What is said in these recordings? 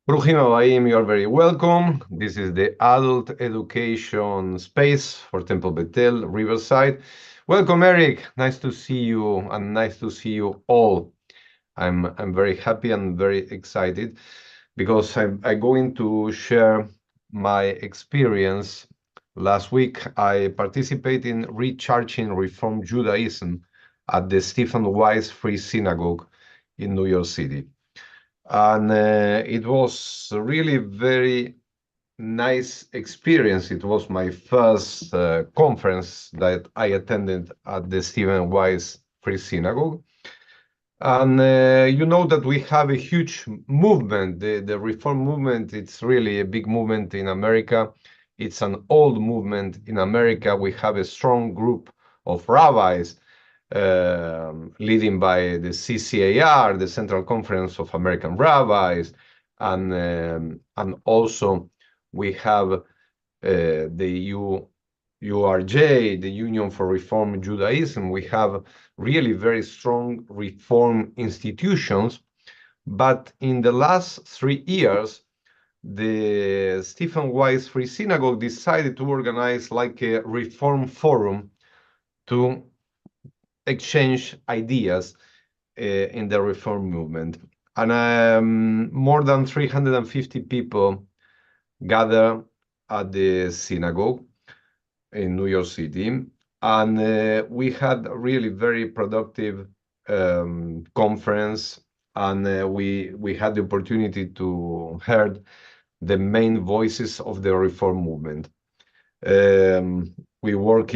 Bruhim Abayim, you are very welcome. This is the adult education space for Temple Bethel, Riverside. Welcome, Eric. Nice to see you, and nice to see you all. I'm very happy and very excited because I'm going to share my experience. Last week, I participated in Recharging Reform Judaism at the Stephen Wise Free Synagogue in New York City. And it was really very nice experience. It was my first conference that I attended at the Stephen Wise Free Synagogue. And you know that we have a huge movement. The reform movement, it's really a big movement in America. It's an old movement in America. We have a strong group of rabbis leading by the CCAR, the Central Conference of American Rabbis, and also we have the URJ, the Union for Reform Judaism. We have really very strong reform institutions, but in the last 3 years, the Stephen Wise Free Synagogue decided to organize like a reform forum to exchange ideas in the reform movement. And more than 350 people gather at the synagogue in New York City. And we had a really very productive conference, and we had the opportunity to hear the main voices of the reform movement. We worked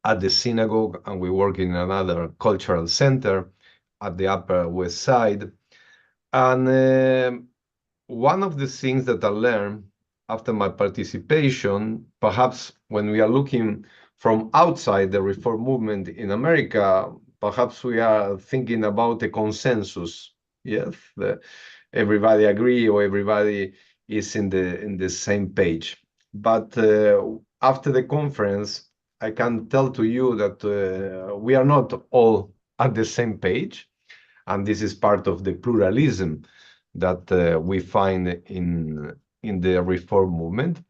at the synagogue, and we work in another cultural center at the Upper West Side. And one of the things that I learned after my participation, perhaps when we are looking from outside the reform movement in America, perhaps we are thinking about a consensus. Yes, everybody agree or everybody is in the same page. But after the conference, I can tell to you that we are not all at the same page, and this is part of the pluralism that we find in the reform movement.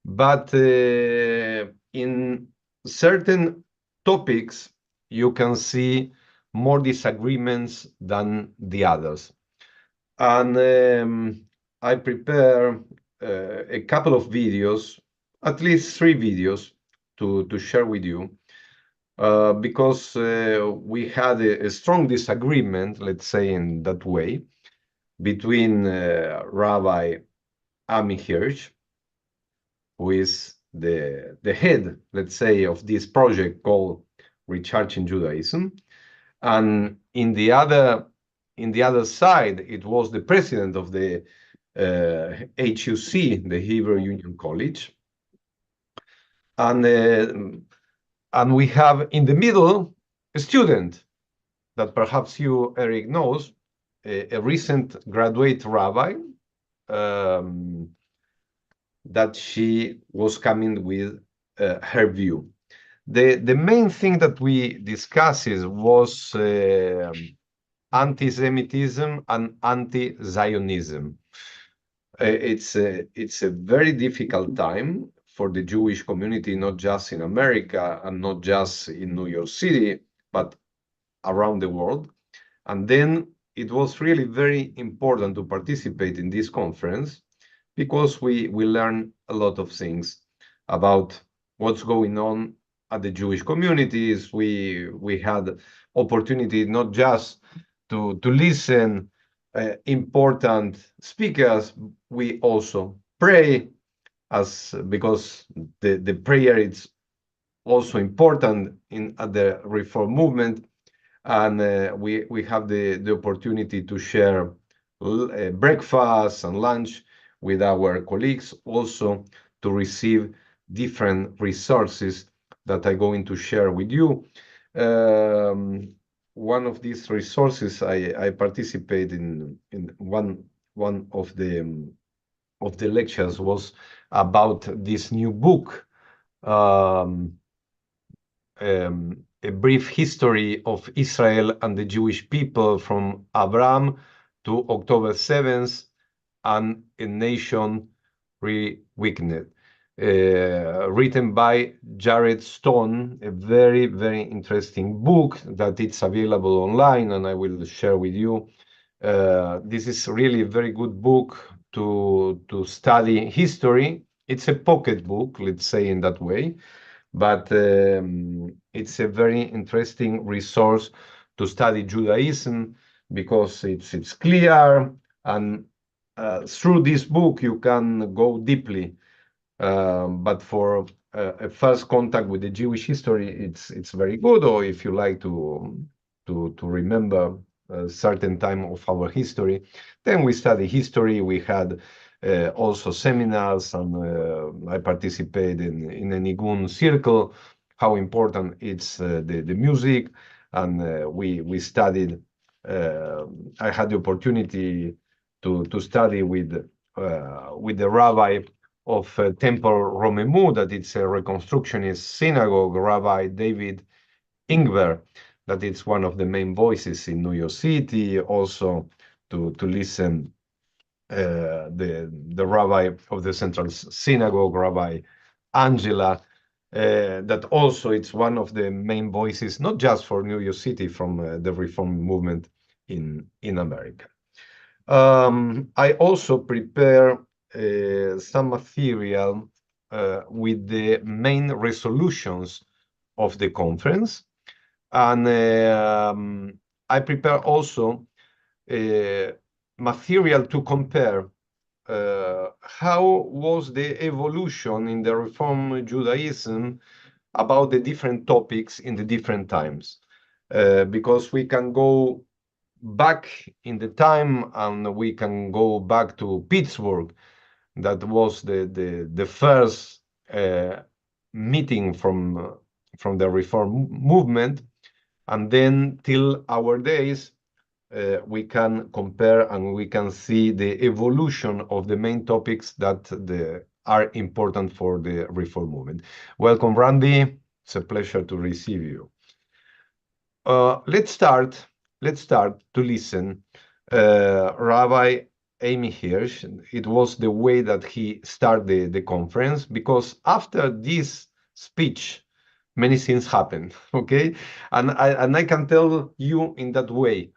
But in certain topics, you can see more disagreements than the others. And I prepare a couple of videos, at least 3 videos, to share with you, because we had a strong disagreement, let's say in that way, between Rabbi Ami Hirsch, who is the head, let's say, of this project called Recharging Judaism, and in the other side, it was the president of the HUC, the Hebrew Union College, and we have in the middle a student that perhaps you, Eric, knows, a recent graduate rabbi, that she was coming with her view. The main thing that we discussed was anti-Semitism and anti-Zionism. It's a very difficult time for the Jewish community, not just in America and not just in New York City, but around the world. And then it was really very important to participate in this conference because we learn a lot of things about what's going on at the Jewish communities. We had opportunity not just to listen important speakers, we also pray, because the prayer is also important at the reform movement. And we have the opportunity to share breakfast and lunch with our colleagues, also to receive different resources that I'm going to share with you. One of these resources I participate in one of the lectures was about this new book, a brief history of Israel and the Jewish people from Abraham to October 7th, and a Nation Reawakened, written by Jared Stone, a very, very interesting book that it's available online, and I will share with you. This is really a very good book to study history. It's a pocket book, let's say in that way, but it's a very interesting resource to study Judaism because it's clear, and through this book you can go deeply. But for a first contact with the Jewish history, it's very good. Or if you like to remember a certain time of our history, then we study history. We had also seminars, and I participated in a Nigun circle. How important it's the music, and we studied. I had the opportunity to study with the rabbi of Temple Romemu, that it's a Reconstructionist synagogue, Rabbi David Ingber, that it's one of the main voices in New York City. Also to listen the rabbi of the Central Synagogue, Rabbi Angela, that also it's one of the main voices, not just for New York City, from the Reform movement in America. I also prepare some material with the main resolutions of the conference, and I prepare also material to compare how was the evolution in the Reform Judaism about the different topics in the different times, because we can go back in the time, and we can go back to Pittsburgh. That was the first meeting from the Reform movement, and then till our days, we can compare and we can see the evolution of the main topics that are important for the Reform movement. Welcome, Randy. It's a pleasure to receive you. Let's start to listen. Rabbi Amy Hirsch, it was the way that he started the conference, because after this speech, many things happened, okay? And I can tell you in that way,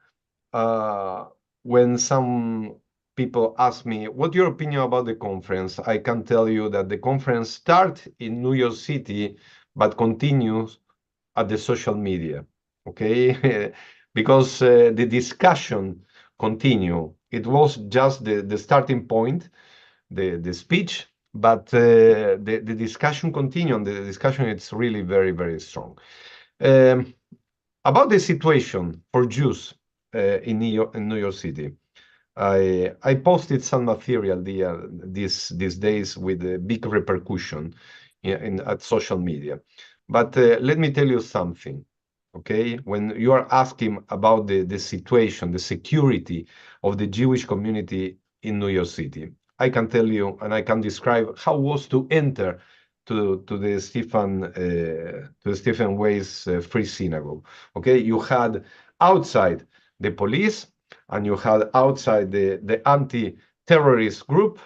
when some people ask me, what's your opinion about the conference? I can tell you that the conference started in New York City, but continues at the social media, okay? Because the discussion continue. It was just the starting point, the speech, but the discussion continue, and the discussion is really very, very strong. About the situation for Jews in New York City, I posted some material these days with a big repercussion at social media. But let me tell you something, okay? When you are asking about the situation, the security of the Jewish community in New York City, I can tell you, and I can describe how it was to enter to the Stephen Weiss Free Synagogue. Okay, you had outside the police, and you had outside the anti-terrorist group,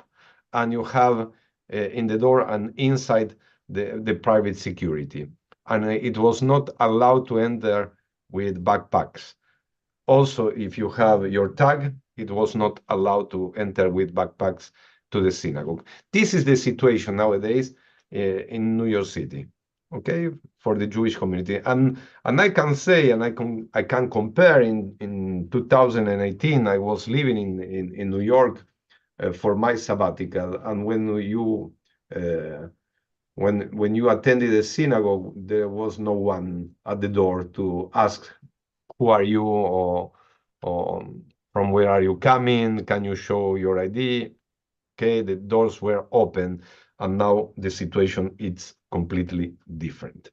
and you have in the door and inside the private security. And it was not allowed to enter with backpacks. Also, if you have your tag, it was not allowed to enter with backpacks to the synagogue. This is the situation nowadays in New York City, okay, for the Jewish community. And I can say, and I can compare, in 2018, I was living in New York for my sabbatical, and when you attended a synagogue, there was no one at the door to ask, who are you, or from where are you coming? Can you show your ID? Okay, the doors were open, and now the situation is completely different.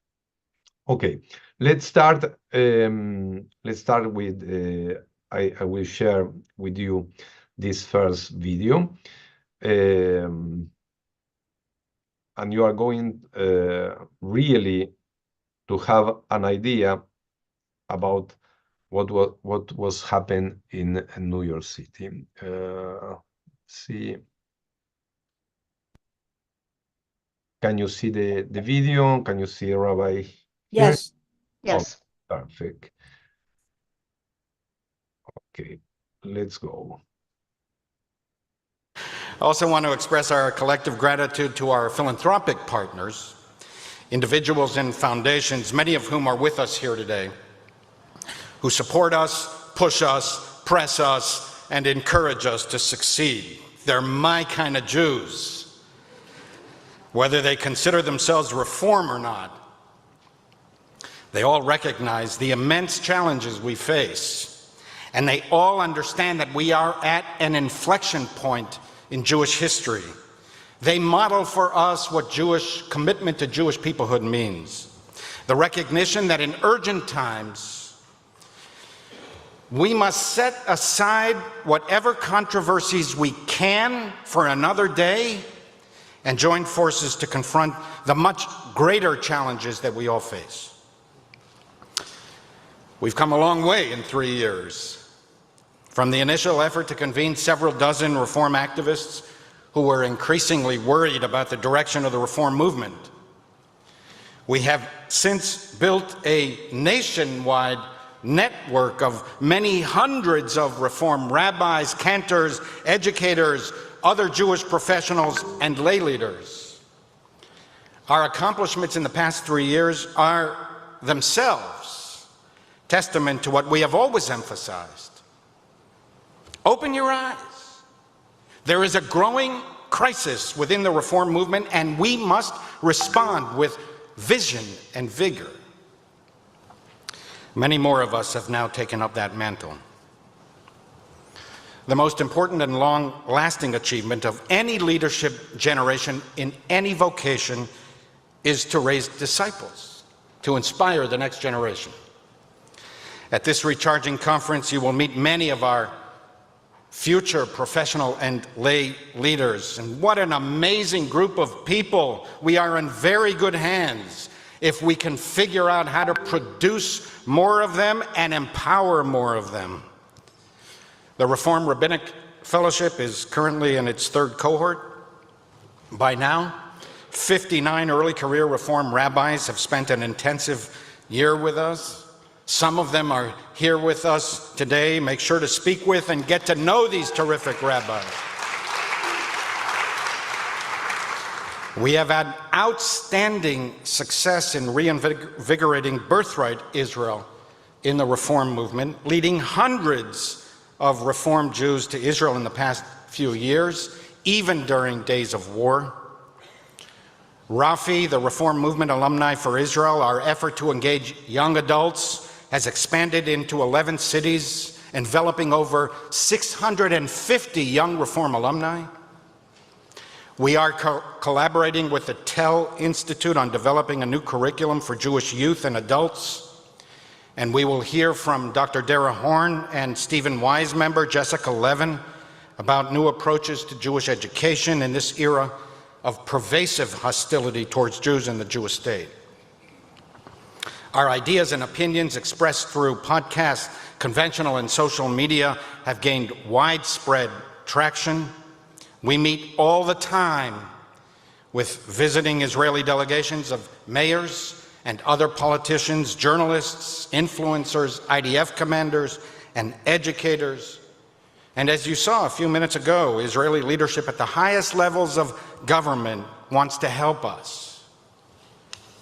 Okay, let's start. Let's start with. I will share with you this first video, and you are going really to have an idea about what was happened in New York City. see. Can you see the video? Can you see Rabbi here? Yes. Yes. Oh, perfect. Okay, let's go. I also want to express our collective gratitude to our philanthropic partners, individuals and foundations, many of whom are with us here today, who support us, push us, press us, and encourage us to succeed. They're my kind of Jews, whether they consider themselves Reform or not. They all recognize the immense challenges we face, and they all understand that we are at an inflection point in Jewish history. They model for us what Jewish commitment to Jewish peoplehood means. The recognition that in urgent times, we must set aside whatever controversies we can for another day and join forces to confront the much greater challenges that we all face. We've come a long way in 3 years. From the initial effort to convene several dozen Reform activists who were increasingly worried about the direction of the Reform movement, we have since built a nationwide network of many hundreds of Reform rabbis, cantors, educators, other Jewish professionals, and lay leaders. Our accomplishments in the past 3 years are themselves testament to what we have always emphasized. Open your eyes. There is a growing crisis within the Reform movement, and we must respond with vision and vigor. Many more of us have now taken up that mantle. The most important and long-lasting achievement of any leadership generation in any vocation is to raise disciples, to inspire the next generation. At this Recharging Conference, you will meet many of our future professional and lay leaders. And what an amazing group of people. We are in very good hands if we can figure out how to produce more of them and empower more of them. The Reform Rabbinic Fellowship is currently in its 3rd cohort. By now, 59 early career Reform rabbis have spent an intensive year with us. Some of them are here with us today. Make sure to speak with and get to know these terrific rabbis. We have had outstanding success in reinvigorating birthright Israel in the Reform movement, leading hundreds of Reform Jews to Israel in the past few years, even during days of war. Rafi, the Reform Movement Alumni for Israel, our effort to engage young adults, has expanded into 11 cities, enveloping over 650 young Reform alumni. We are collaborating with the Tell Institute on developing a new curriculum for Jewish youth and adults. And we will hear from Dr. Dara Horn and Stephen Wise member Jessica Levin about new approaches to Jewish education in this era of pervasive hostility towards Jews in the Jewish state. Our ideas and opinions expressed through podcasts, conventional and social media have gained widespread traction. We meet all the time with visiting Israeli delegations of mayors and other politicians, journalists, influencers, IDF commanders, and educators. And as you saw a few minutes ago, Israeli leadership at the highest levels of government wants to help us.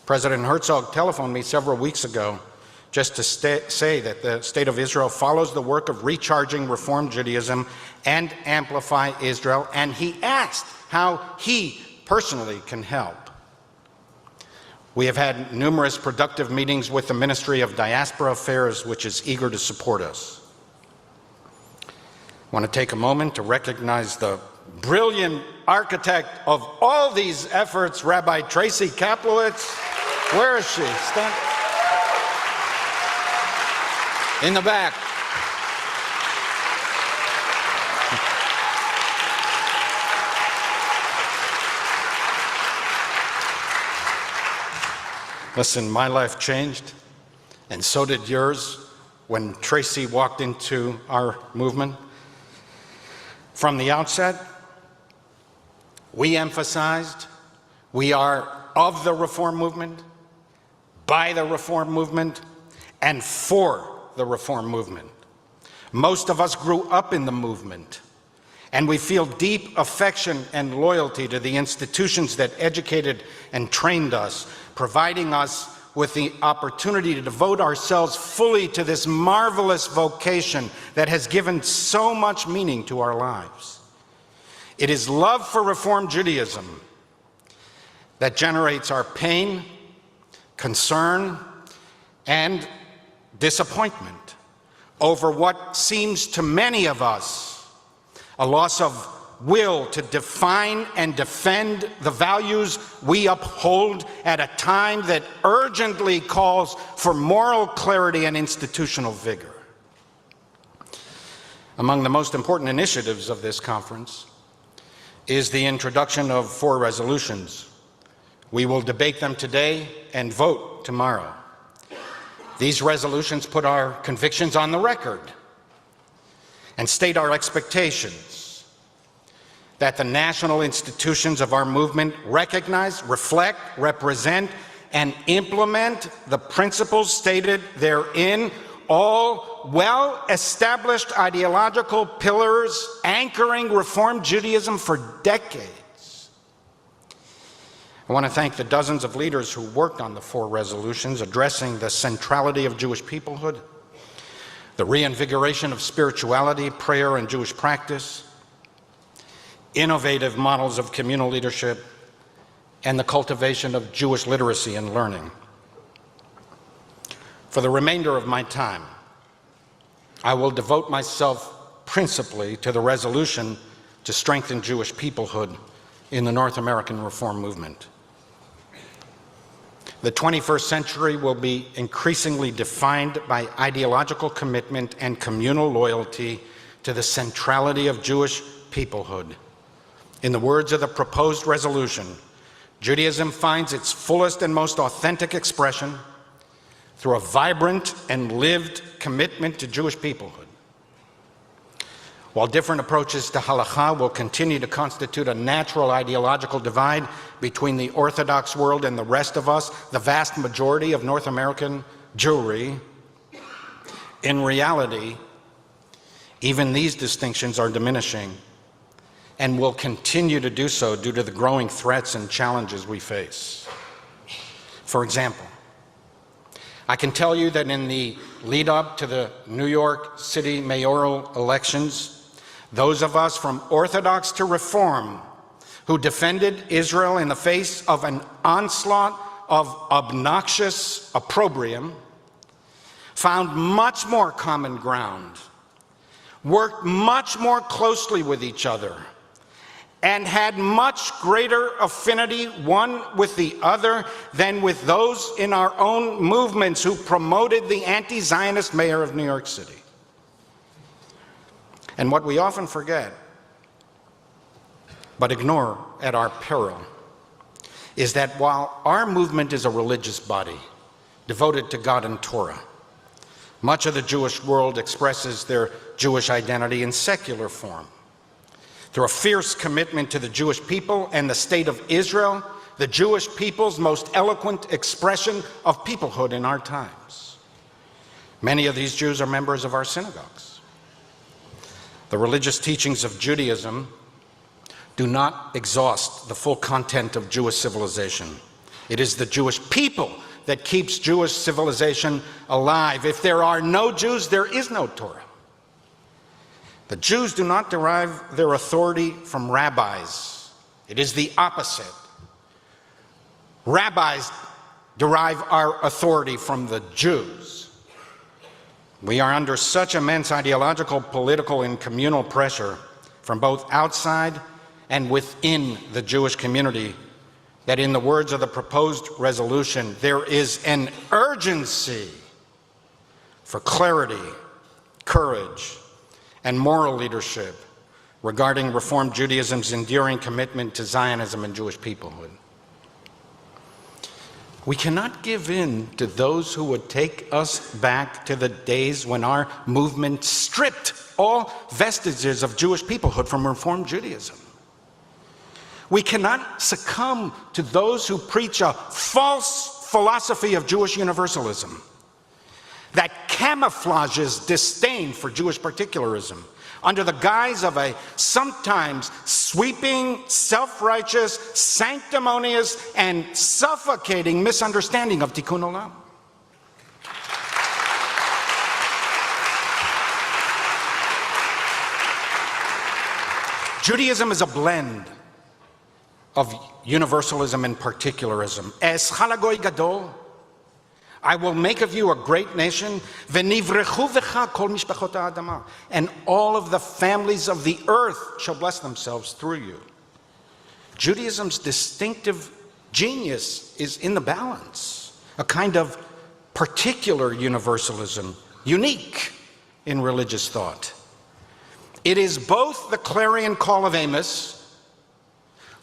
President Herzog telephoned me several weeks ago just to say that the State of Israel follows the work of recharging Reform Judaism and Amplify Israel, and he asked how he personally can help. We have had numerous productive meetings with the Ministry of Diaspora Affairs, which is eager to support us. I want to take a moment to recognize the brilliant architect of all these efforts, Rabbi Tracy Kaplowitz. Where is she? Stand. In the back. Listen, my life changed, and so did yours when Tracy walked into our movement. From the outset, We emphasized we are of the Reform movement, by the Reform movement, and for the Reform movement. Most of us grew up in the movement, and we feel deep affection and loyalty to the institutions that educated and trained us, providing us with the opportunity to devote ourselves fully to this marvelous vocation that has given so much meaning to our lives. It is love for Reform Judaism that generates our pain, concern, and disappointment over what seems to many of us a loss of will to define and defend the values we uphold at a time that urgently calls for moral clarity and institutional vigor. Among the most important initiatives of this conference is the introduction of 4 resolutions. We will debate them today and vote tomorrow. These resolutions put our convictions on the record and state our expectations that the national institutions of our movement recognize, reflect, represent, and implement the principles stated therein, all well-established ideological pillars anchoring Reform Judaism for decades. I want to thank the dozens of leaders who worked on the 4 resolutions addressing the centrality of Jewish peoplehood, the reinvigoration of spirituality, prayer, and Jewish practice, innovative models of communal leadership, and the cultivation of Jewish literacy and learning. For the remainder of my time, I will devote myself principally to the resolution to strengthen Jewish peoplehood in the North American Reform movement. The 21st century will be increasingly defined by ideological commitment and communal loyalty to the centrality of Jewish peoplehood. In the words of the proposed resolution, Judaism finds its fullest and most authentic expression through a vibrant and lived commitment to Jewish peoplehood. While different approaches to halakha will continue to constitute a natural ideological divide between the Orthodox world and the rest of us, the vast majority of North American Jewry, in reality, even these distinctions are diminishing and will continue to do so due to the growing threats and challenges we face. For example, I can tell you that in the lead up to the New York City mayoral elections, those of us from Orthodox to Reform who defended Israel in the face of an onslaught of obnoxious opprobrium found much more common ground, worked much more closely with each other, and had much greater affinity one with the other than with those in our own movements who promoted the anti-Zionist mayor of New York City. And what we often forget, but ignore at our peril, is that while our movement is a religious body devoted to God and Torah, much of the Jewish world expresses their Jewish identity in secular form. Through a fierce commitment to the Jewish people and the state of Israel, the Jewish people's most eloquent expression of peoplehood in our times. Many of these Jews are members of our synagogues. The religious teachings of Judaism do not exhaust the full content of Jewish civilization. It is the Jewish people that keeps Jewish civilization alive. If there are no Jews, there is no Torah. The Jews do not derive their authority from rabbis. It is the opposite. Rabbis derive our authority from the Jews. We are under such immense ideological, political, and communal pressure from both outside and within the Jewish community that, in the words of the proposed resolution, there is an urgency for clarity, courage, and moral leadership regarding Reform Judaism's enduring commitment to Zionism and Jewish peoplehood. We cannot give in to those who would take us back to the days when our movement stripped all vestiges of Jewish peoplehood from Reform Judaism. We cannot succumb to those who preach a false philosophy of Jewish universalism that camouflages disdain for Jewish particularism under the guise of a sometimes sweeping, self-righteous, sanctimonious, and suffocating misunderstanding of Tikkun Olam. Judaism is a blend of universalism and particularism. Eschal hagoy gadol, I will make of you a great nation, v'nivrechu v'cha kol mishpachot ha'adama, and all of the families of the earth shall bless themselves through you. Judaism's distinctive genius is in the balance, a kind of particular universalism, unique in religious thought. It is both the clarion call of Amos,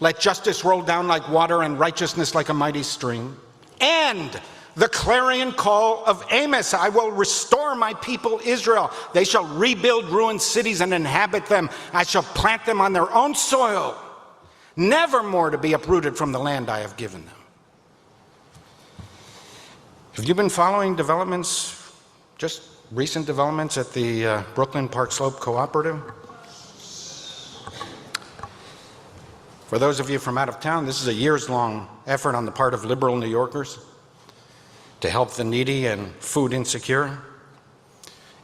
let justice roll down like water and righteousness like a mighty stream, and the clarion call of Amos, I will restore my people Israel. They shall rebuild ruined cities and inhabit them. I shall plant them on their own soil, never more to be uprooted from the land I have given them. Have you been following developments, just recent developments at the Brooklyn Park Slope Cooperative? For those of you from out of town, this is a years-long effort on the part of liberal New Yorkers to help the needy and food insecure.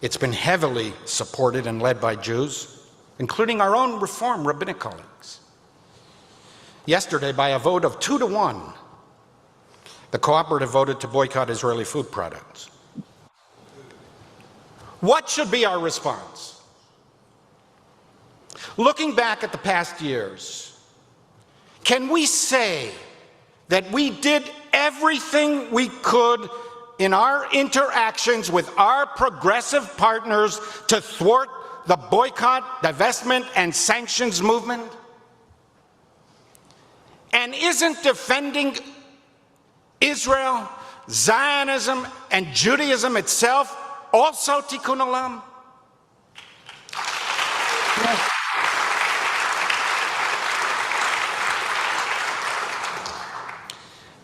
It's been heavily supported and led by Jews, including our own Reform rabbinic colleagues. Yesterday, by a vote of 2-1, the cooperative voted to boycott Israeli food products. What should be our response? Looking back at the past years, can we say that we did everything we could in our interactions with our progressive partners to thwart the boycott, divestment, and sanctions movement? And isn't defending Israel, Zionism, and Judaism itself also Tikkun Olam? Yes.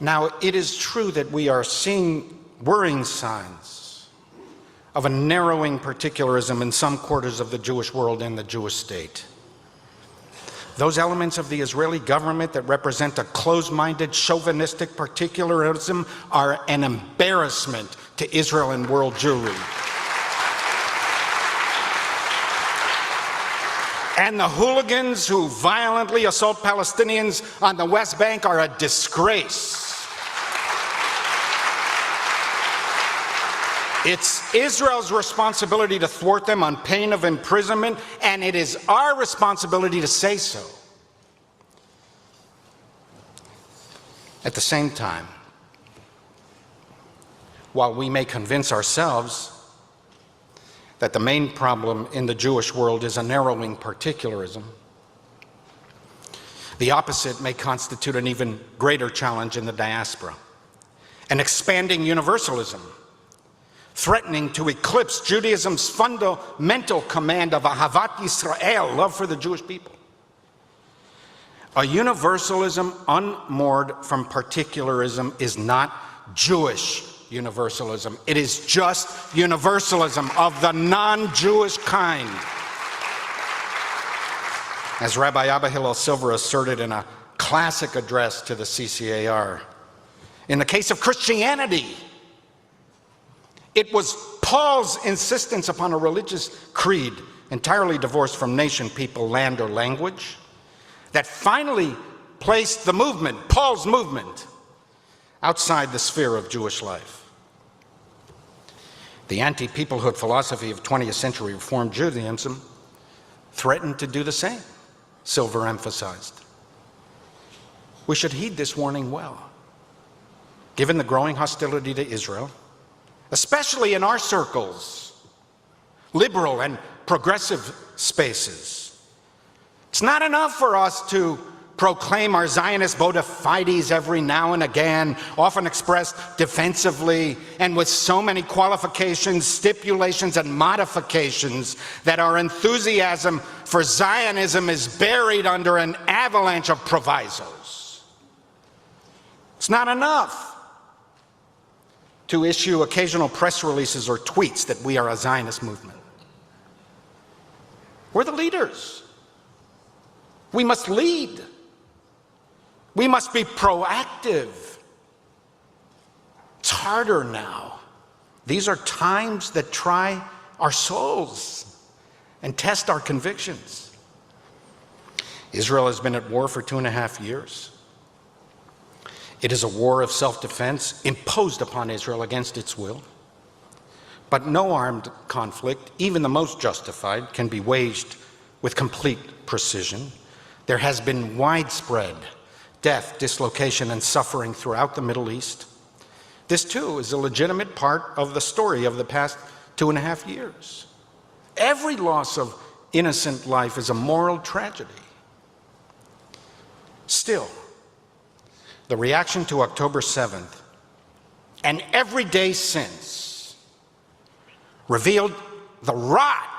Now, it is true that we are seeing worrying signs of a narrowing particularism in some quarters of the Jewish world and the Jewish state. Those elements of the Israeli government that represent a closed-minded, chauvinistic particularism are an embarrassment to Israel and world Jewry. And the hooligans who violently assault Palestinians on the West Bank are a disgrace. It's Israel's responsibility to thwart them on pain of imprisonment, and it is our responsibility to say so. At the same time, while we may convince ourselves that the main problem in the Jewish world is a narrowing particularism, the opposite may constitute an even greater challenge in the diaspora, an expanding universalism, threatening to eclipse Judaism's fundamental command of Ahavat Yisrael, love for the Jewish people. A universalism unmoored from particularism is not Jewish universalism. It is just universalism of the non-Jewish kind. As Rabbi Abba Hillel Silver asserted in a classic address to the CCAR, in the case of Christianity, it was Paul's insistence upon a religious creed entirely divorced from nation, people, land, or language that finally placed the movement, Paul's movement, outside the sphere of Jewish life. The anti-peoplehood philosophy of 20th century Reform Judaism threatened to do the same, Silver emphasized. We should heed this warning well. Given the growing hostility to Israel, especially in our circles, liberal and progressive spaces, it's not enough for us to proclaim our Zionist bona fides every now and again, often expressed defensively and with so many qualifications, stipulations, and modifications that our enthusiasm for Zionism is buried under an avalanche of provisos. It's not enough to issue occasional press releases or tweets that we are a Zionist movement. We're the leaders. We must lead. We must be proactive. It's harder now. These are times that try our souls and test our convictions. Israel has been at war for 2.5 years. It is a war of self-defense imposed upon Israel against its will. But no armed conflict, even the most justified, can be waged with complete precision. There has been widespread death, dislocation, and suffering throughout the Middle East. This, too, is a legitimate part of the story of the past 2.5 years. Every loss of innocent life is a moral tragedy. Still, the reaction to October 7th, and every day since, revealed the rot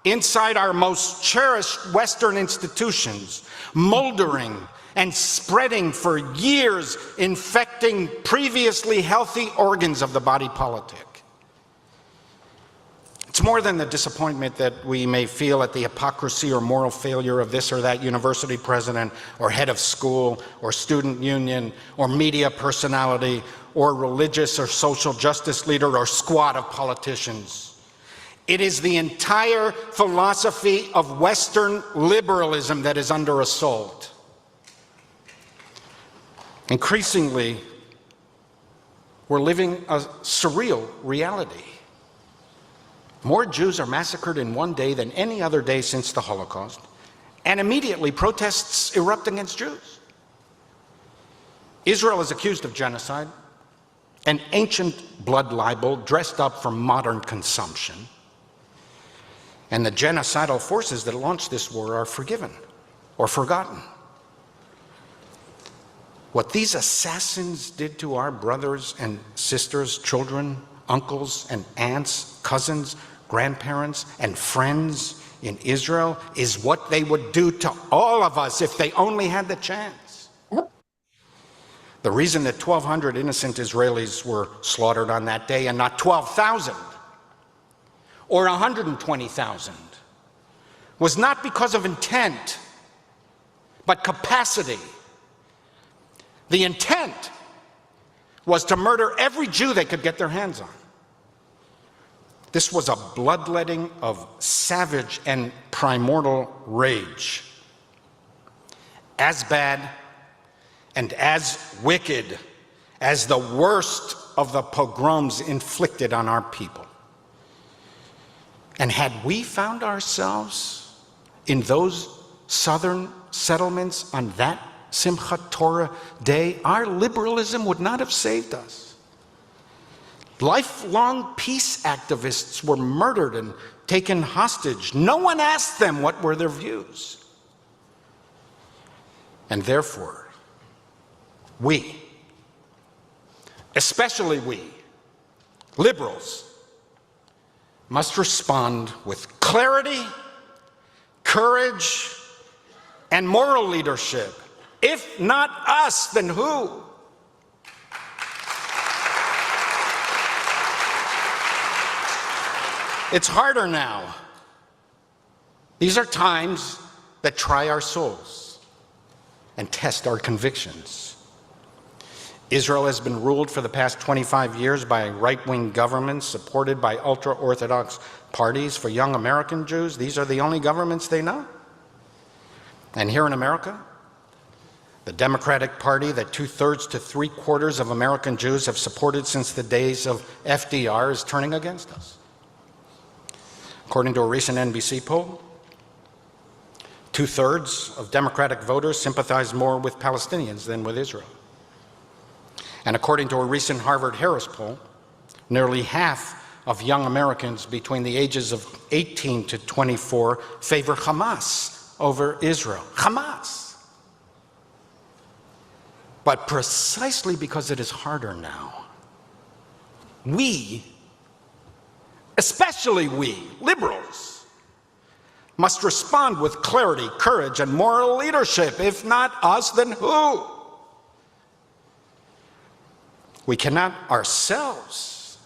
inside our most cherished Western institutions, moldering and spreading for years, infecting previously healthy organs of the body politic. It's more than the disappointment that we may feel at the hypocrisy or moral failure of this or that university president or head of school or student union or media personality or religious or social justice leader or squad of politicians. It is the entire philosophy of Western liberalism that is under assault. Increasingly, we're living a surreal reality. More Jews are massacred in one day than any other day since the Holocaust, and immediately protests erupt against Jews. Israel is accused of genocide, an ancient blood libel dressed up for modern consumption, and the genocidal forces that launched this war are forgiven or forgotten. What these assassins did to our brothers and sisters, children, uncles and aunts, cousins, grandparents, and friends in Israel is what they would do to all of us if they only had the chance. The reason that 1,200 innocent Israelis were slaughtered on that day and not 12,000 or 120,000 was not because of intent, but capacity. The intent was to murder every Jew they could get their hands on. This was a bloodletting of savage and primordial rage, as bad and as wicked as the worst of the pogroms inflicted on our people. And had we found ourselves in those southern settlements on that Simchat Torah day, our liberalism would not have saved us. Lifelong peace activists were murdered and taken hostage. No one asked them what were their views. And therefore, we, especially we, liberals, must respond with clarity, courage, and moral leadership. If not us, then who? It's harder now. These are times that try our souls and test our convictions. Israel has been ruled for the past 25 years by right-wing governments supported by ultra-Orthodox parties. For young American Jews, these are the only governments they know. And here in America, the Democratic Party that 2/3 to 3/4 of American Jews have supported since the days of FDR is turning against us. According to a recent NBC poll, 2/3 of Democratic voters sympathize more with Palestinians than with Israel. And according to a recent Harvard-Harris poll, nearly half of young Americans between the ages of 18 to 24 favor Hamas over Israel. Hamas! But precisely because it is harder now, we, especially we, liberals, must respond with clarity, courage, and moral leadership. If not us, then who? We cannot ourselves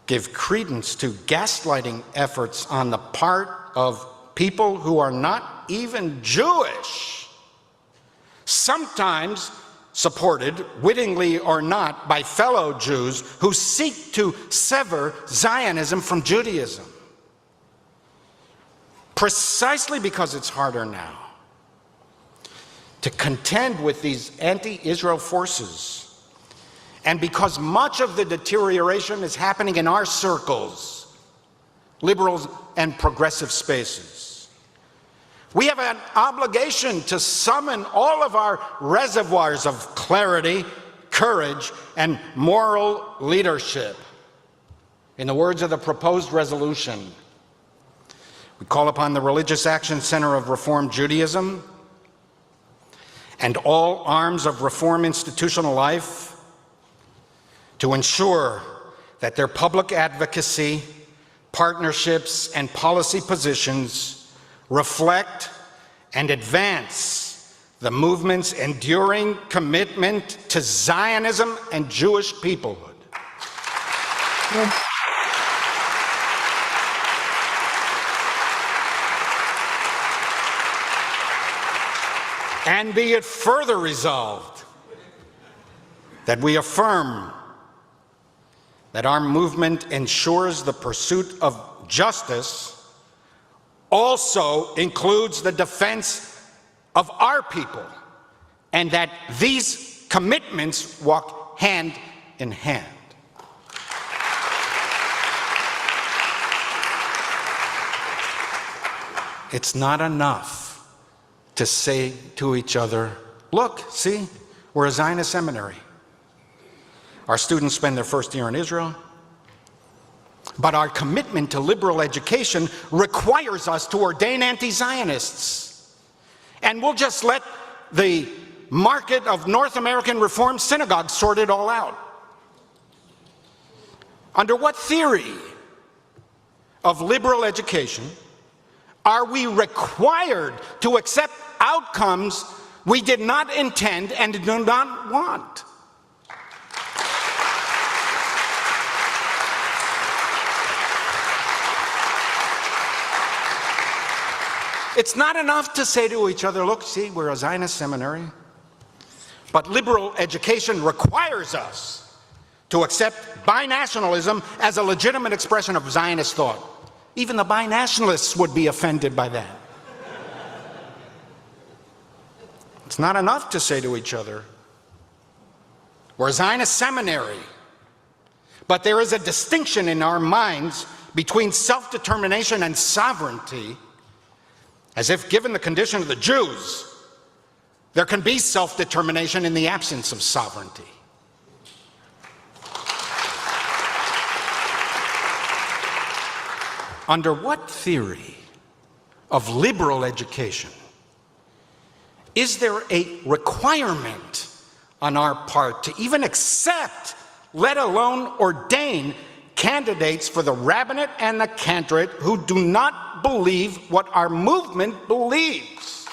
give credence to gaslighting efforts on the part of people who are not even Jewish, sometimes supported, wittingly or not, by fellow Jews who seek to sever Zionism from Judaism. Precisely because it's harder now to contend with these anti-Israel forces, and because much of the deterioration is happening in our circles, liberals and progressive spaces, we have an obligation to summon all of our reservoirs of clarity, courage, and moral leadership. In the words of the proposed resolution, we call upon the Religious Action Center of Reform Judaism and all arms of Reform institutional life to ensure that their public advocacy, partnerships, and policy positions reflect and advance the movement's enduring commitment to Zionism and Jewish peoplehood. And be it further resolved that we affirm that our movement ensures the pursuit of justice also includes the defense of our people, and that these commitments walk hand in hand. It's not enough to say to each other, look, see, we're a Zionist seminary. Our students spend their first year in Israel. But our commitment to liberal education requires us to ordain anti-Zionists. And we'll just let the market of North American Reform synagogues sort it all out. Under what theory of liberal education are we required to accept outcomes we did not intend and do not want? It's not enough to say to each other, look, see, we're a Zionist seminary. But liberal education requires us to accept binationalism as a legitimate expression of Zionist thought. Even the binationalists would be offended by that. It's not enough to say to each other, we're a Zionist seminary. But there is a distinction in our minds between self-determination and sovereignty, as if, given the condition of the Jews, there can be self-determination in the absence of sovereignty. Under what theory of liberal education is there a requirement on our part to even accept, let alone ordain, candidates for the rabbinate and the cantorate who do not believe what our movement believes?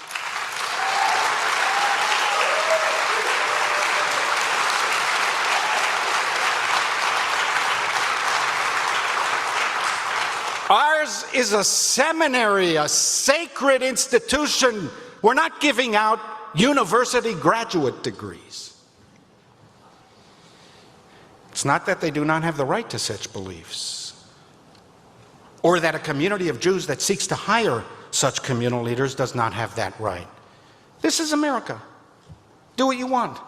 Ours is a seminary, a sacred institution. We're not giving out university graduate degrees. It's not that they do not have the right to such beliefs, or that a community of Jews that seeks to hire such communal leaders does not have that right. This is America. Do what you want,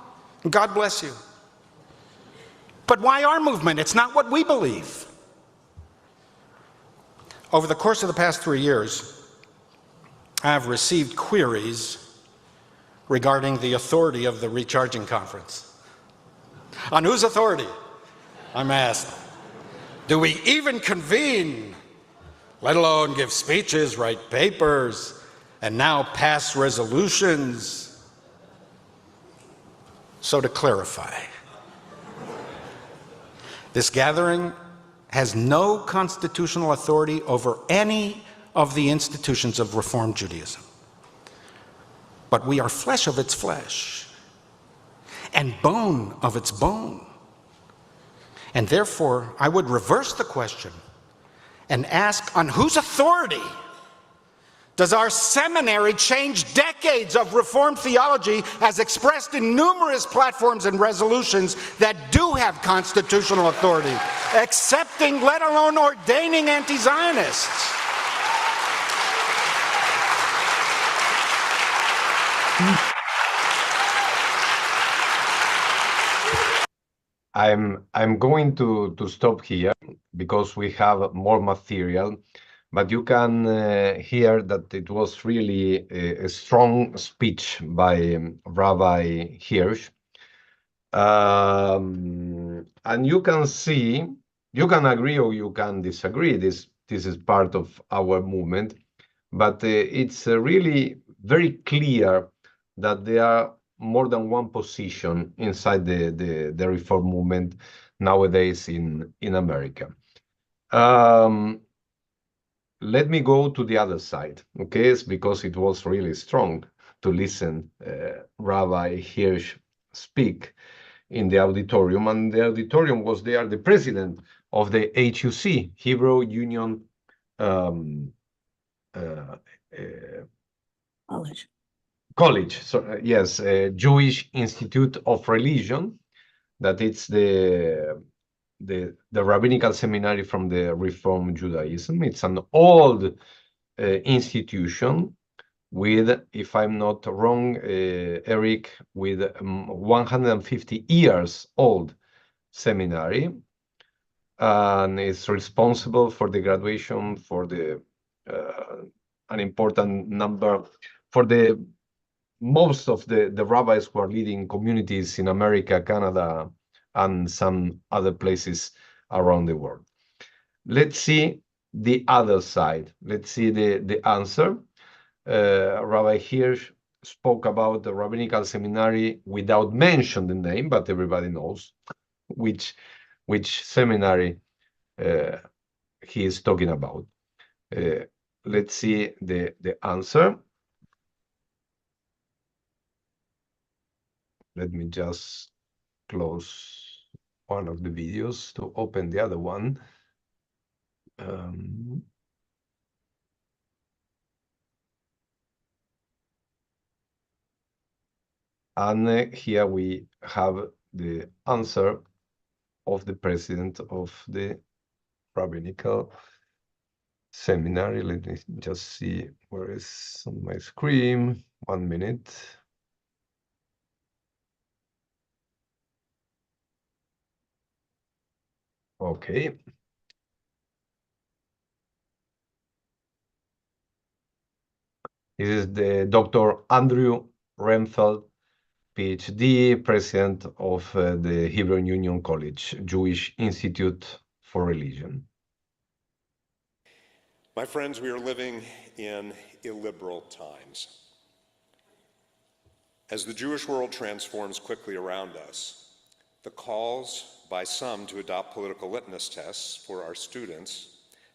and God bless you. But why our movement? It's not what we believe. Over the course of the past 3 years, I have received queries regarding the authority of the Recharging Conference. On whose authority? I'm asked. Do we even convene, let alone give speeches, write papers, and now pass resolutions? So to clarify, this gathering has no constitutional authority over any of the institutions of Reform Judaism. But we are flesh of its flesh and bone of its bone. And therefore, I would reverse the question and ask, on whose authority does our seminary change decades of Reformed theology as expressed in numerous platforms and resolutions that do have constitutional authority, accepting, let alone ordaining anti-Zionists? I'm going to stop here because we have more material, but you can hear that it was really a strong speech by Rabbi Hirsch. And you can see, you can agree or you can disagree. This is part of our movement, but it's really very clear that there are more than one position inside the reform movement nowadays in America. Let me go to the other side, okay? It's because it was really strong to listen Rabbi Hirsch speak in the auditorium, and the auditorium was there the president of the HUC, Hebrew Union College. So yes, Jewish Institute of Religion, that it's the rabbinical seminary from the Reform Judaism. It's an old institution with, if I'm not wrong, Eric, with 150 years old seminary, and it's responsible for the graduation for the an important number for the most of the rabbis who are leading communities in America, Canada, and some other places around the world. Let's see the other side. Let's see the answer. Rabbi Hirsch spoke about the rabbinical seminary without mentioning the name, but everybody knows which seminary he is talking about. Let's see the answer. Let me just close one of the videos to open the other one. And here we have the answer of the president of the rabbinical seminary. Let me just see where is on my screen. 1 minute. Okay. This is the Dr. Andrew Remfeld, PhD, president of the Hebrew Union College, Jewish Institute for Religion. My friends, we are living in illiberal times. As the Jewish world transforms quickly around us, the calls by some to adopt political litmus tests for our students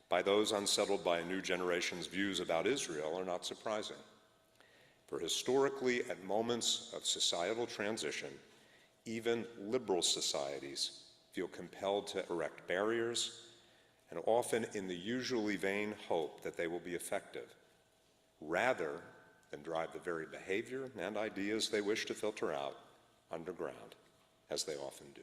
by those unsettled by a new generation's views about Israel are not surprising. For historically, at moments of societal transition, even liberal societies feel compelled to erect barriers, and often in the usually vain hope that they will be effective, rather than drive the very behavior and ideas they wish to filter out underground, as they often do.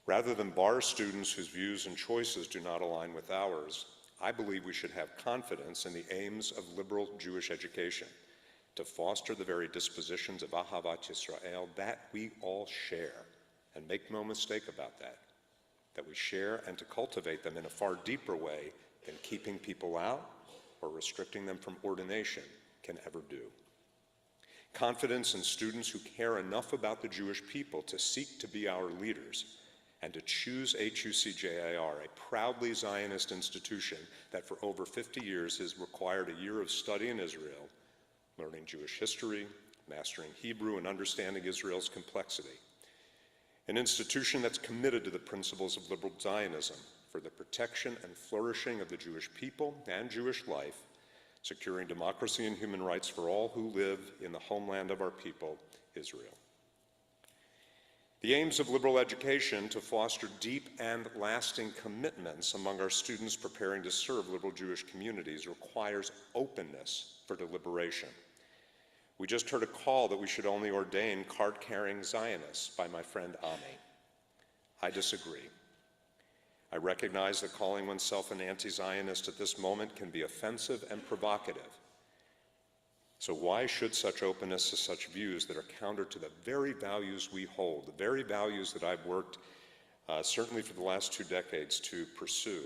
Rather than bar students whose views and choices do not align with ours, I believe we should have confidence in the aims of liberal Jewish education to foster the very dispositions of Ahavat Yisrael that we all share, and make no mistake about that we share, and to cultivate them in a far deeper way than keeping people out or restricting them from ordination can ever do. Confidence in students who care enough about the Jewish people to seek to be our leaders and to choose HUC-JIR, a proudly Zionist institution that for over 50 years has required a year of study in Israel, learning Jewish history, mastering Hebrew and understanding Israel's complexity. An institution that's committed to the principles of liberal Zionism for the protection and flourishing of the Jewish people and Jewish life, securing democracy and human rights for all who live in the homeland of our people, Israel. The aims of liberal education to foster deep and lasting commitments among our students preparing to serve liberal Jewish communities requires openness for deliberation. We just heard a call that we should only ordain card-carrying Zionists by my friend Ami. I disagree. I recognize that calling oneself an anti-Zionist at this moment can be offensive and provocative. So why should such openness to such views that are counter to the very values we hold, the very values that I've worked certainly for the last 2 decades to pursue,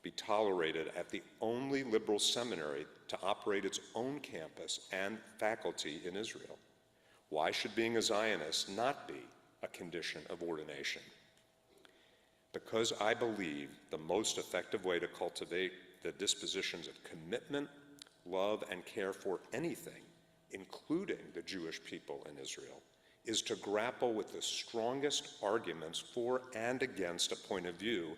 be tolerated at the only liberal seminary to operate its own campus and faculty in Israel? Why should being a Zionist not be a condition of ordination? Because I believe the most effective way to cultivate the dispositions of commitment, love, and care for anything, including the Jewish people in Israel, is to grapple with the strongest arguments for and against a point of view,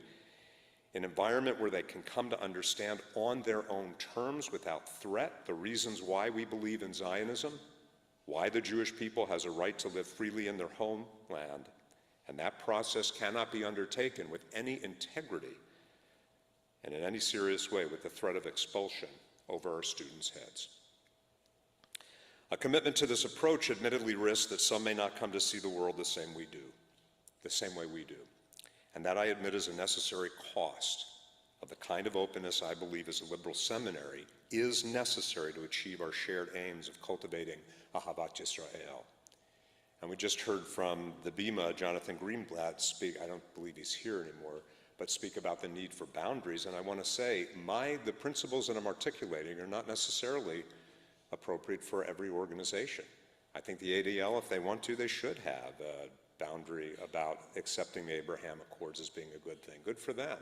an environment where they can come to understand on their own terms without threat the reasons why we believe in Zionism, why the Jewish people has a right to live freely in their homeland, and that process cannot be undertaken with any integrity and in any serious way with the threat of expulsion over our students' heads. A commitment to this approach admittedly risks that some may not come to see the world the same way we do. And that, I admit, is a necessary cost of the kind of openness I believe as a liberal seminary is necessary to achieve our shared aims of cultivating Ahavat Yisrael. And we just heard from the Bima, Jonathan Greenblatt, speak, I don't believe he's here anymore, but speak about the need for boundaries. And I want to say, the principles that I'm articulating are not necessarily appropriate for every organization. I think the ADL, if they want to, they should have a boundary about accepting the Abraham Accords as being a good thing. Good for them.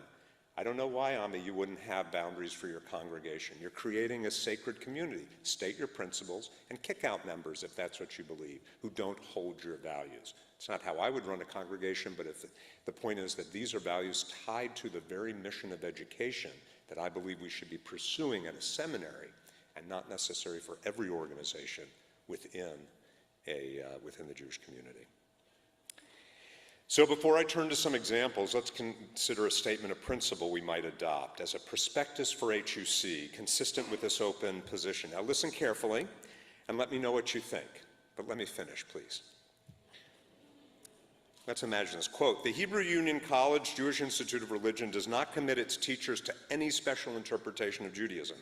I don't know why, Ami, you wouldn't have boundaries for your congregation. You're creating a sacred community. State your principles and kick out members, if that's what you believe, who don't hold your values. It's not how I would run a congregation, but if the point is that these are values tied to the very mission of education that I believe we should be pursuing at a seminary and not necessary for every organization within the Jewish community. So before I turn to some examples, let's consider a statement of principle we might adopt as a prospectus for HUC consistent with this open position. Now listen carefully and let me know what you think. But let me finish, please. Let's imagine this. Quote, "The Hebrew Union College Jewish Institute of Religion does not commit its teachers to any special interpretation of Judaism.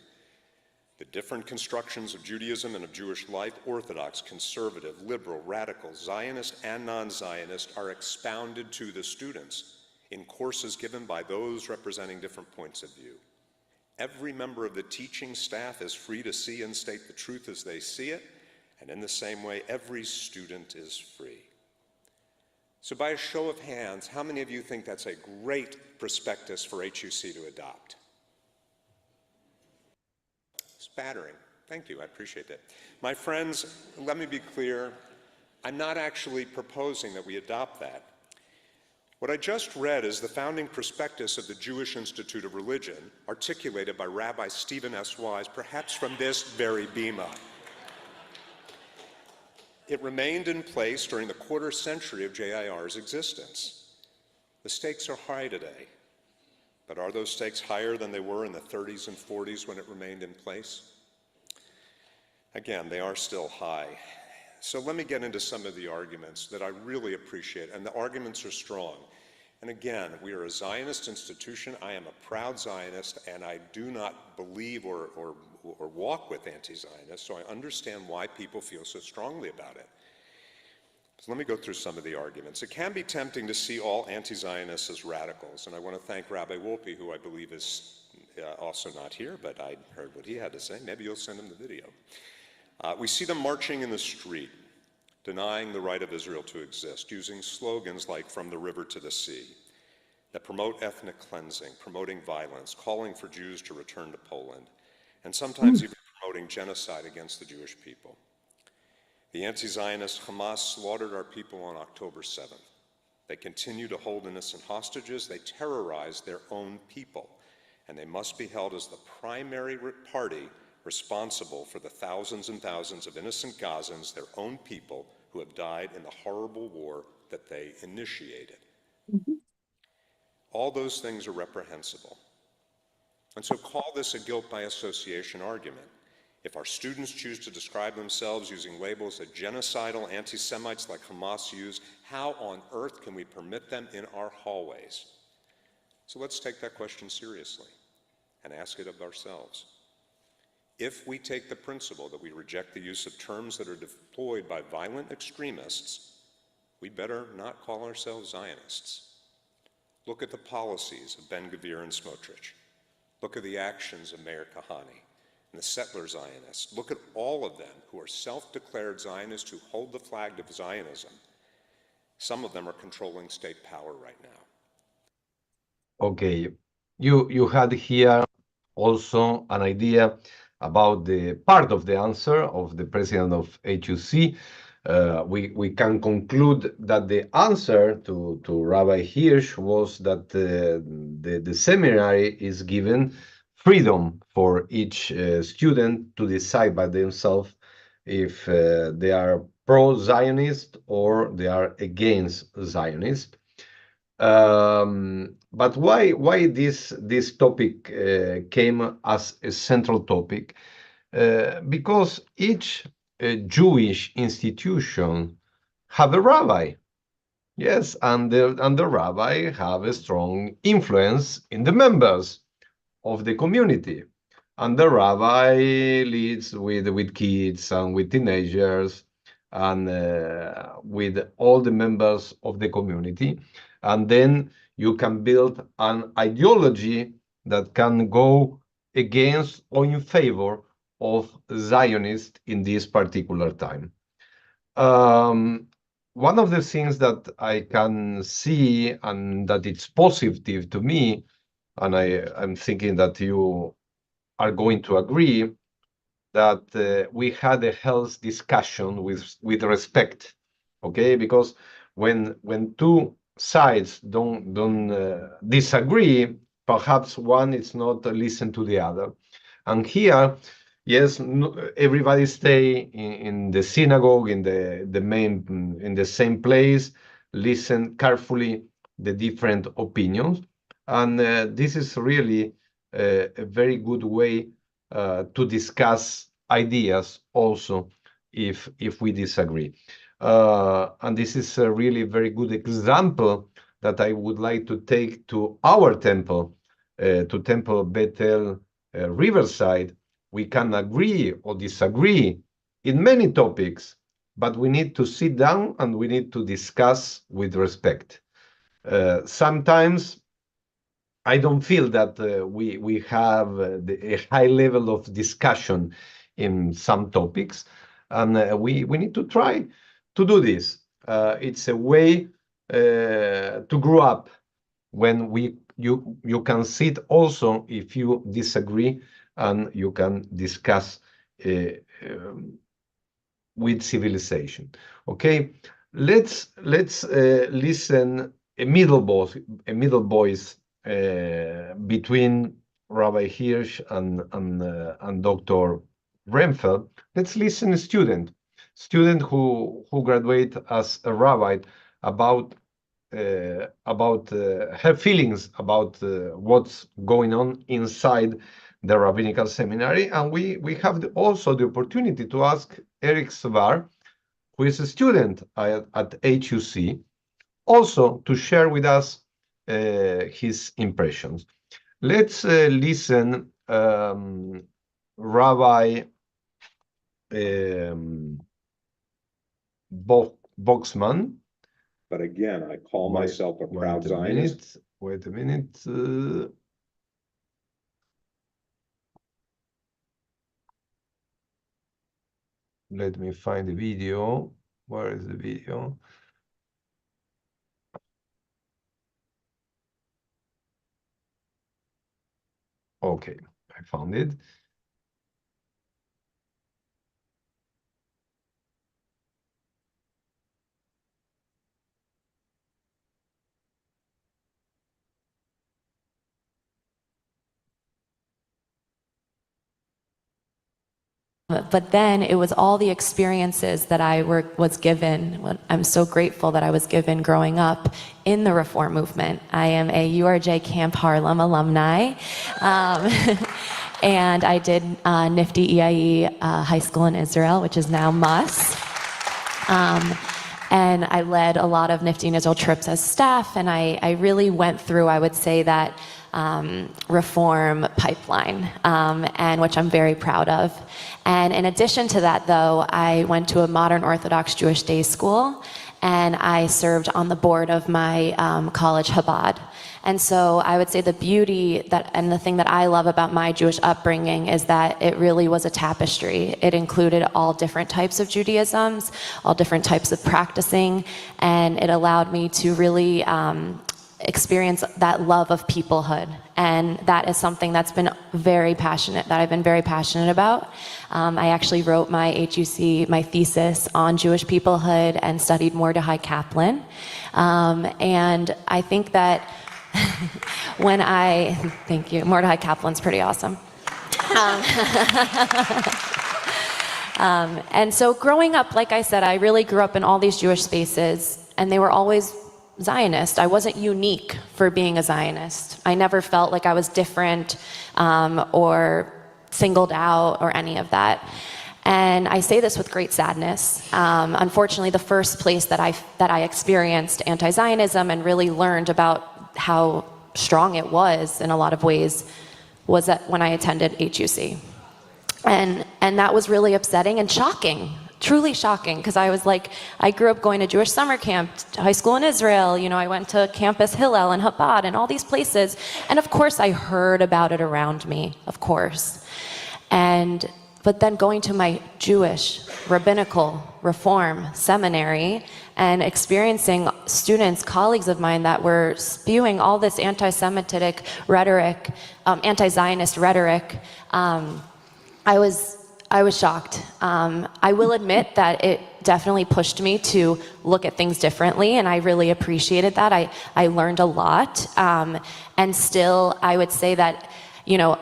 The different constructions of Judaism and of Jewish life, Orthodox, conservative, liberal, radical, Zionist, and non-Zionist, are expounded to the students in courses given by those representing different points of view. Every member of the teaching staff is free to see and state the truth as they see it, and in the same way, every student is free." So by a show of hands, how many of you think that's a great prospectus for HUC to adopt? Spattering. Thank you, I appreciate that. My friends, let me be clear, I'm not actually proposing that we adopt that. What I just read is the founding prospectus of the Jewish Institute of Religion, articulated by Rabbi Stephen S. Wise, perhaps from this very bema. It remained in place during the quarter century of JIR's existence. The stakes are high today. But are those stakes higher than they were in the 30s and 40s when it remained in place? Again, they are still high. So let me get into some of the arguments that I really appreciate, and the arguments are strong. And again, we are a Zionist institution. I am a proud Zionist, and I do not believe or walk with anti-Zionists, so I understand why people feel so strongly about it. So let me go through some of the arguments. It can be tempting to see all anti-Zionists as radicals, and I want to thank Rabbi Wolpe, who I believe is also not here, but I heard what he had to say. Maybe you'll send him the video. We see them marching in the street, denying the right of Israel to exist, using slogans like "from the river to the sea," that promote ethnic cleansing, promoting violence, calling for Jews to return to Poland, and sometimes even promoting genocide against the Jewish people. The anti-Zionist Hamas slaughtered our people on October 7th. They continue to hold innocent hostages. They terrorize their own people, and they must be held as the primary party responsible for the thousands and thousands of innocent Gazans, their own people, who have died in the horrible war that they initiated. All those things are reprehensible. And so call this a guilt by association argument. If our students choose to describe themselves using labels that genocidal anti-Semites like Hamas use, how on earth can we permit them in our hallways? So let's take that question seriously and ask it of ourselves. If we take the principle that we reject the use of terms that are deployed by violent extremists, we better not call ourselves Zionists. Look at the policies of Ben-Gvir and Smotrich. Look at the actions of Meir Kahane and the settler Zionists. Look at all of them who are self-declared Zionists who hold the flag of Zionism. Some of them are controlling state power right now. Okay, you had here also an idea about the part of the answer of the president of HUC. We can conclude that the answer to Rabbi Hirsch was that the seminary is given freedom for each student to decide by themselves if they are pro-Zionist or they are against Zionist. But why this topic came as a central topic? Because each Jewish institution have a rabbi. Yes, and the rabbi have a strong influence in the members of the community. And the rabbi leads with kids and with teenagers and with all the members of the community. And then you can build an ideology that can go against or in favor of Zionists in this particular time. One of the things that I can see and that it's positive to me, and I'm thinking that you are going to agree, that we had a health discussion with respect, okay? Because when two sides don't disagree, perhaps one is not listen to the other. And here, yes, everybody stay in the synagogue, in the same place, listen carefully the different opinions, and this is really a very good way to discuss ideas also if we disagree. And this is a really very good example that I would like to take to our temple, to Temple Bethel Riverside. We can agree or disagree in many topics, but we need to sit down and we need to discuss with respect. Sometimes I don't feel that we have a high level of discussion in some topics, and we need to try to do this. It's a way to grow up when you can sit also if you disagree, and you can discuss with civilization. Okay, let's listen a middle voice between Rabbi Hirsch and Dr. Remfeld. Let's listen a student who graduate as a rabbi about her feelings about what's going on inside the rabbinical seminary, and we have also the opportunity to ask Eric Svar, who is a student at HUC, also to share with us his impressions. Let's listen Rabbi Boxman. But again, I call myself a proud Zionist. Wait a minute. Let me find the video. Where is the video? Okay, I found it. But then it was all the experiences that I was given. I'm so grateful that I was given growing up in the Reform movement. I am a URJ Camp Harlem alumni. And I did Nifty EIE high school in Israel, which is now MUS. And I led a lot of Nifty in Israel trips as staff, and I really went through, I would say, that reform pipeline, and which I'm very proud of. And in addition to that, though, I went to a modern Orthodox Jewish day school, and I served on the board of my college Chabad. And so I would say the beauty that, and the thing that I love about my Jewish upbringing is that it really was a tapestry. It included all different types of Judaisms, all different types of practicing, and it allowed me to really experience that love of peoplehood. And that is something that's been I've been very passionate about. I actually wrote my HUC, my thesis on Jewish peoplehood and studied Mordechai Kaplan. And I think that thank you, Mordechai Kaplan's pretty awesome. And so growing up, like I said, I really grew up in all these Jewish spaces, and they were always Zionist. I wasn't unique for being a Zionist. I never felt like I was different or singled out or any of that. And I say this with great sadness. Unfortunately, the first place that I experienced anti-Zionism and really learned about how strong it was in a lot of ways was when I attended HUC. And that was really upsetting and shocking, truly shocking, because I was like, I grew up going to Jewish summer camp, high school in Israel, I went to campus Hillel and Chabad and all these places. And of course I heard about it around me, of course. But then going to my Jewish rabbinical reform seminary and experiencing students, colleagues of mine that were spewing all this anti-Semitic rhetoric, anti-Zionist rhetoric, I was shocked. I will admit that it definitely pushed me to look at things differently, and I really appreciated that. I learned a lot, and still I would say that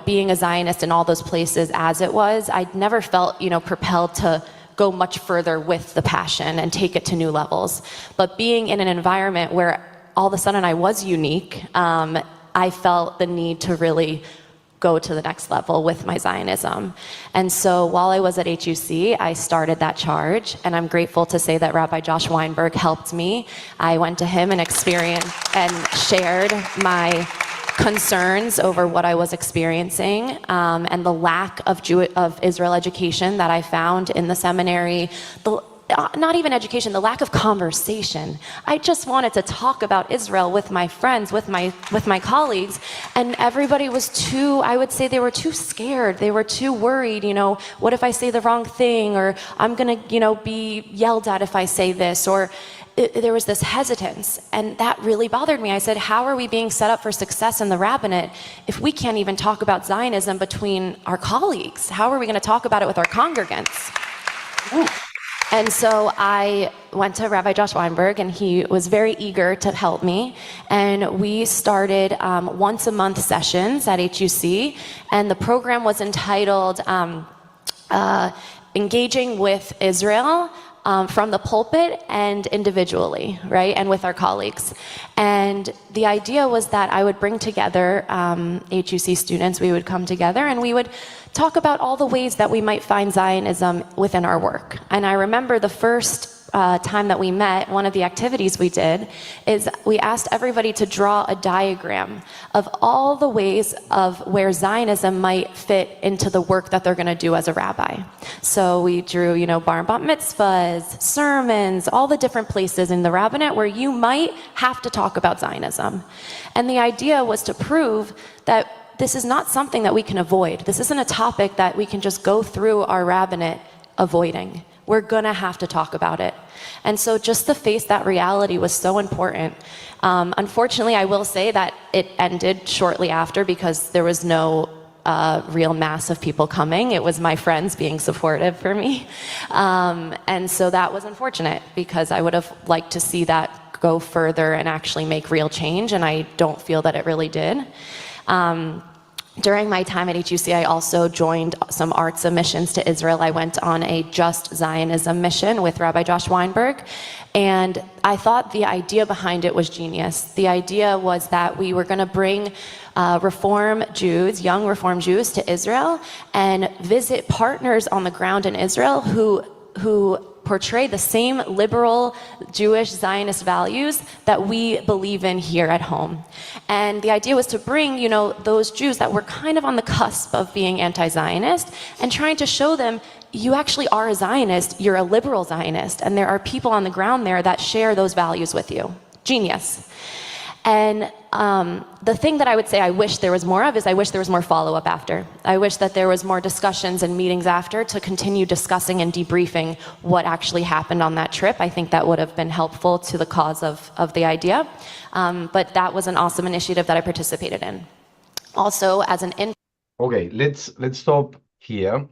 being a Zionist in all those places as it was, I never felt, propelled to go much further with the passion and take it to new levels. But being in an environment where all of a sudden I was unique, I felt the need to really go to the next level with my Zionism. And so while I was at HUC, I started that charge, and I'm grateful to say that Rabbi Josh Weinberg helped me. I went to him and experienced and shared my concerns over what I was experiencing, and the lack of Israel education that I found in the seminary. Not even education, the lack of conversation. I just wanted to talk about Israel with my friends, with my colleagues, and everybody was I would say they were too scared. They were too worried, what if I say the wrong thing, or I'm gonna, be yelled at if I say this, or there was this hesitance, and that really bothered me. I said, how are we being set up for success in the rabbinate if we can't even talk about Zionism between our colleagues? How are we gonna talk about it with our congregants? Ooh. And so I went to Rabbi Josh Weinberg, and he was very eager to help me. And we started once a month sessions at HUC, and the program was entitled Engaging with Israel from the pulpit and individually, right, and with our colleagues. And the idea was that I would bring together HUC students. We would come together and we would talk about all the ways that we might find Zionism within our work. And I remember the first time that we met, one of the activities we did is we asked everybody to draw a diagram of all the ways of where Zionism might fit into the work that they're going to do as a rabbi. So we drew, bar and bat mitzvahs, sermons, all the different places in the rabbinate where you might have to talk about Zionism. And the idea was to prove that this is not something that we can avoid. This isn't a topic that we can just go through our rabbinate avoiding. We're gonna have to talk about it. And so just to face that reality was so important. Unfortunately, I will say that it ended shortly after because there was no real mass of people coming. It was my friends being supportive for me. And so that was unfortunate because I would have liked to see that go further and actually make real change, and I don't feel that it really did. During my time at HUC, I also joined some Arts missions to Israel. I went on a Just Zionism mission with Rabbi Josh Weinberg, and I thought the idea behind it was genius. The idea was that we were going to bring Reform Jews, young Reform Jews, to Israel and visit partners on the ground in Israel who portray the same liberal Jewish Zionist values that we believe in here at home. And the idea was to bring, those Jews that were kind of on the cusp of being anti-Zionist and trying to show them, you actually are a Zionist, you're a liberal Zionist, and there are people on the ground there that share those values with you. Genius. And the thing that I would say I wish there was more of is I wish there was more follow-up after. I wish that there was more discussions and meetings after to continue discussing and debriefing what actually happened on that trip. I think that would have been helpful to the cause of the idea. But that was an awesome initiative that I participated in. Also, as an Okay, let's stop here.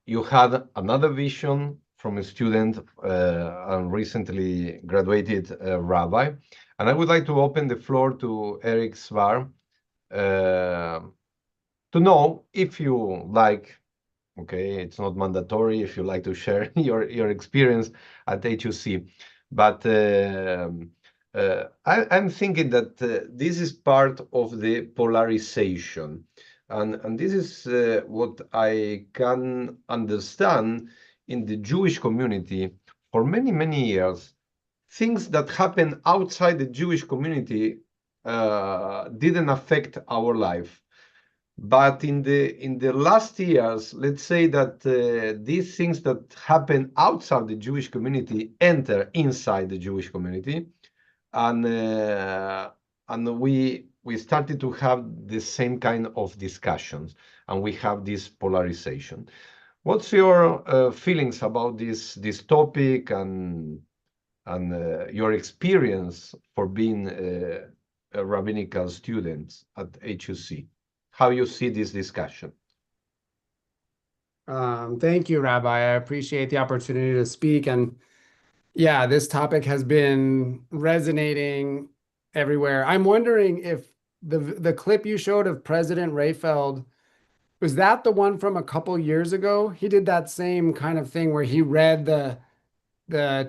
You had another vision from a student and recently graduated rabbi. And I would like to open the floor to Eric Svar to know if you like, okay, it's not mandatory if you like to share your experience at HUC, but I'm thinking that this is part of the polarization. And this is what I can understand in the Jewish community for many, many years. Things that happen outside the Jewish community didn't affect our life. But in the last years, let's say that these things that happen outside the Jewish community enter inside the Jewish community, and we started to have the same kind of discussions, and we have this polarization. What's your feelings about this topic and your experience for being a rabbinical student at HUC? How you see this discussion? Thank you, Rabbi. I appreciate the opportunity to speak. And yeah, this topic has been resonating everywhere. I'm wondering if the clip you showed of President Rayfeld, was that the one from a couple years ago? He did that same kind of thing where he read the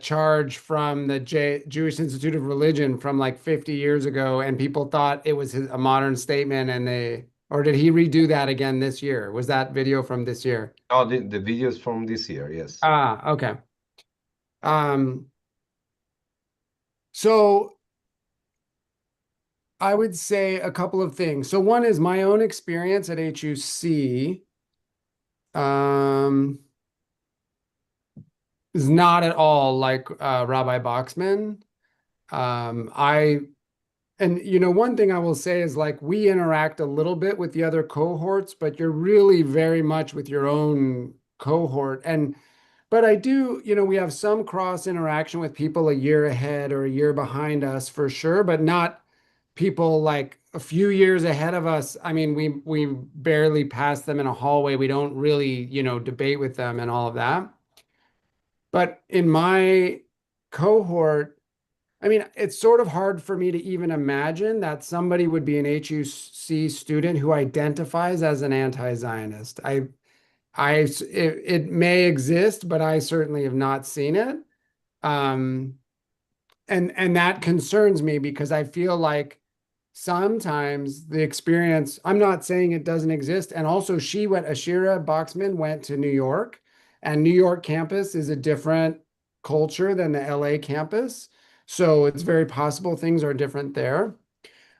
charge from the Jewish Institute of Religion from like 50 years ago, and people thought it was a modern statement, and or did he redo that again this year? Was that video from this year? Oh, the videos from this year, yes. Okay. So I would say a couple of things. So one is my own experience at HUC. Is not at all like Rabbi Boxman. One thing I will say is like we interact a little bit with the other cohorts, but you're really very much with your own cohort. But I do, we have some cross interaction with people a year ahead or a year behind us for sure, but not people like a few years ahead of us. I mean, we barely pass them in a hallway. We don't really, debate with them and all of that. But in my cohort, I mean, it's sort of hard for me to even imagine that somebody would be an HUC student who identifies as an anti-Zionist. It may exist, but I certainly have not seen it. And that concerns me because I feel like sometimes the experience, I'm not saying it doesn't exist. And also Ashira Boxman went to New York, and New York campus is a different culture than the LA campus. So it's very possible things are different there.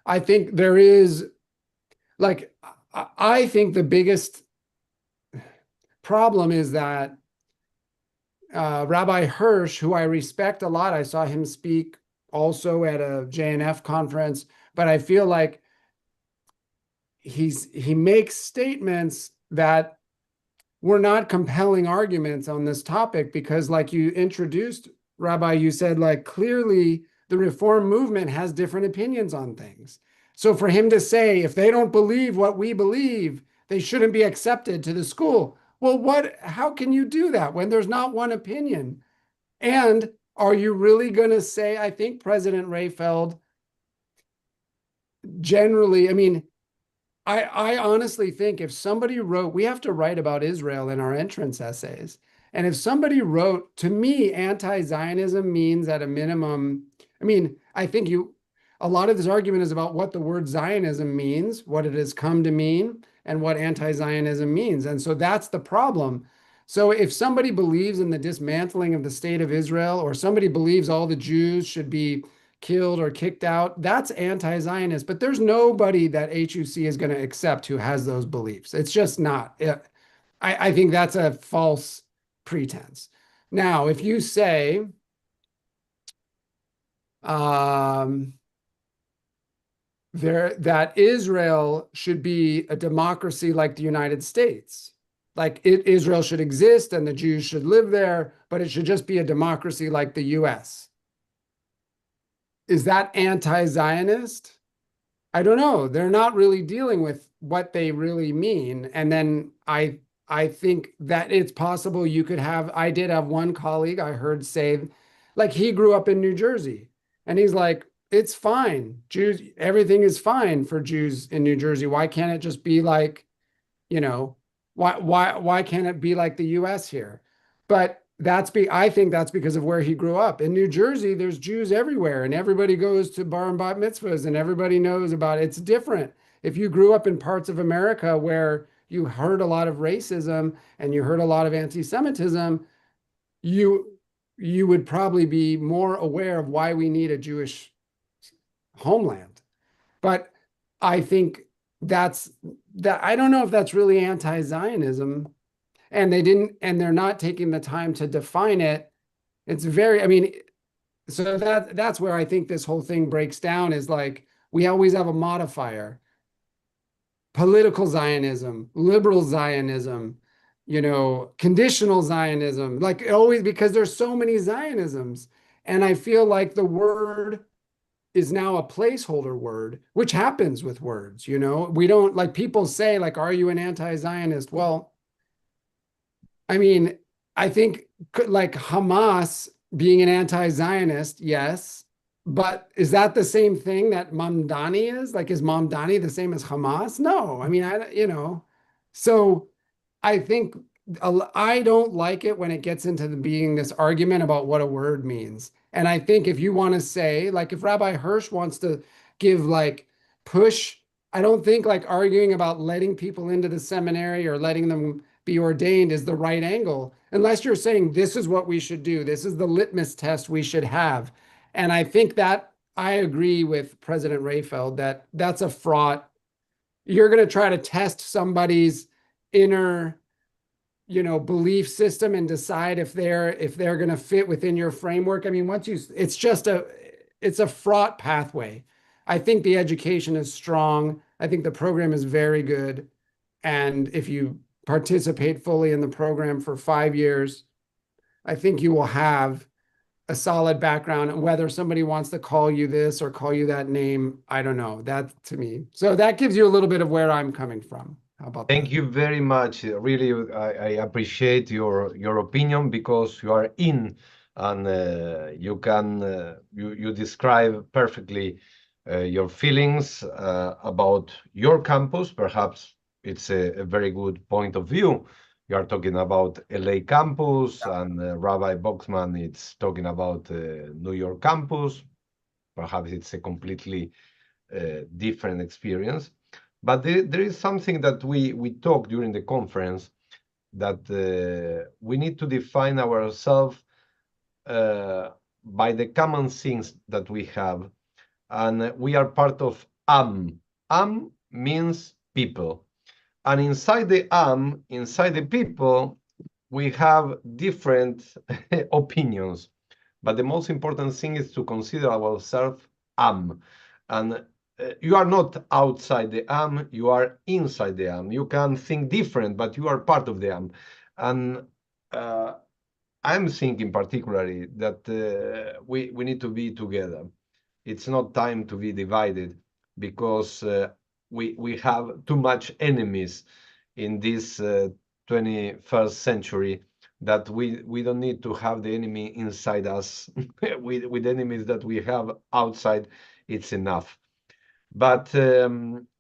I think there is, like, I think the biggest problem is that Rabbi Hirsch, who I respect a lot, I saw him speak also at a JNF conference, but I feel like he makes statements that were not compelling arguments on this topic because, like you introduced, Rabbi, you said, like, clearly the Reform movement has different opinions on things. So for him to say, if they don't believe what we believe, they shouldn't be accepted to the school. Well, how can you do that when there's not one opinion? And are you really going to say, I think President Rayfeld generally, I mean, I honestly think if somebody wrote, we have to write about Israel in our entrance essays. And if somebody wrote, to me, anti-Zionism means at a minimum, I mean, I think a lot of this argument is about what the word Zionism means, what it has come to mean, and what anti-Zionism means. And so that's the problem. So if somebody believes in the dismantling of the state of Israel, or somebody believes all the Jews should be killed or kicked out, that's anti-Zionist. But there's nobody that HUC is going to accept who has those beliefs. It's just not. I think that's a false pretense. Now, if you say, that Israel should be a democracy like the United States, like Israel should exist and the Jews should live there, but it should just be a democracy like the US. Is that anti-Zionist? I don't know. They're not really dealing with what they really mean. And then I think that it's possible you could have, I did have one colleague I heard say, like, he grew up in New Jersey and he's like, it's fine. Jews, everything is fine for Jews in New Jersey. Why can't it just be like, you know, why can't it be like the US here? But I think that's because of where he grew up. In New Jersey, there's Jews everywhere and everybody goes to bar and bat mitzvahs and everybody knows about it. It's different. If you grew up in parts of America where you heard a lot of racism and you heard a lot of anti-Semitism, you would probably be more aware of why we need a Jewish homeland. But I think that's that. I don't know if that's really anti-Zionism, and they're not taking the time to define it. It's very, I mean, so that's where I think this whole thing breaks down, is like, we always have a modifier: political Zionism, liberal Zionism, conditional Zionism, like, always, because there's so many Zionisms. And I feel like the word is now a placeholder word, which happens with words. We don't, like, people say, like, are you an anti-Zionist? Well, I mean, I think, like, Hamas being an anti-Zionist, yes, but is that the same thing that Mamdani is? Like, is Mamdani the same as Hamas? No. I mean, so I think I don't like it when it gets into being this argument about what a word means. And I think if you want to say, like, if Rabbi Hirsch wants to give, like, push, I don't think, like, arguing about letting people into the seminary or letting them be ordained is the right angle, unless you're saying this is what we should do. This is the litmus test we should have. And I think that I agree with President Rayfeld that that's a fraught. You're going to try to test somebody's inner, belief system and decide if they're going to fit within your framework. I mean, it's a fraught pathway. I think the education is strong. I think the program is very good. And if you participate fully in the program for 5 years, I think you will have a solid background. And whether somebody wants to call you this or call you that name, I don't know. That, to me. So that gives you a little bit of where I'm coming from. How about that? Thank you very much. Really, I appreciate your opinion, because you are in, and you describe perfectly your feelings about your campus. Perhaps it's a very good point of view. You are talking about LA campus, and Rabbi Boxman is talking about New York campus. Perhaps it's a completely different experience. But there is something that we talked during the conference, that we need to define ourselves by the common things that we have. And we are part of Am. Am means people. And inside the people, we have different opinions. But the most important thing is to consider ourselves Am. And you are not outside the Am, you are inside the Am. You can think different, but you are part of the Am. And I'm thinking particularly that we need to be together. It's not time to be divided, because we have too much enemies in this 21st century, that we don't need to have the enemy inside us. with enemies that we have outside, it's enough. But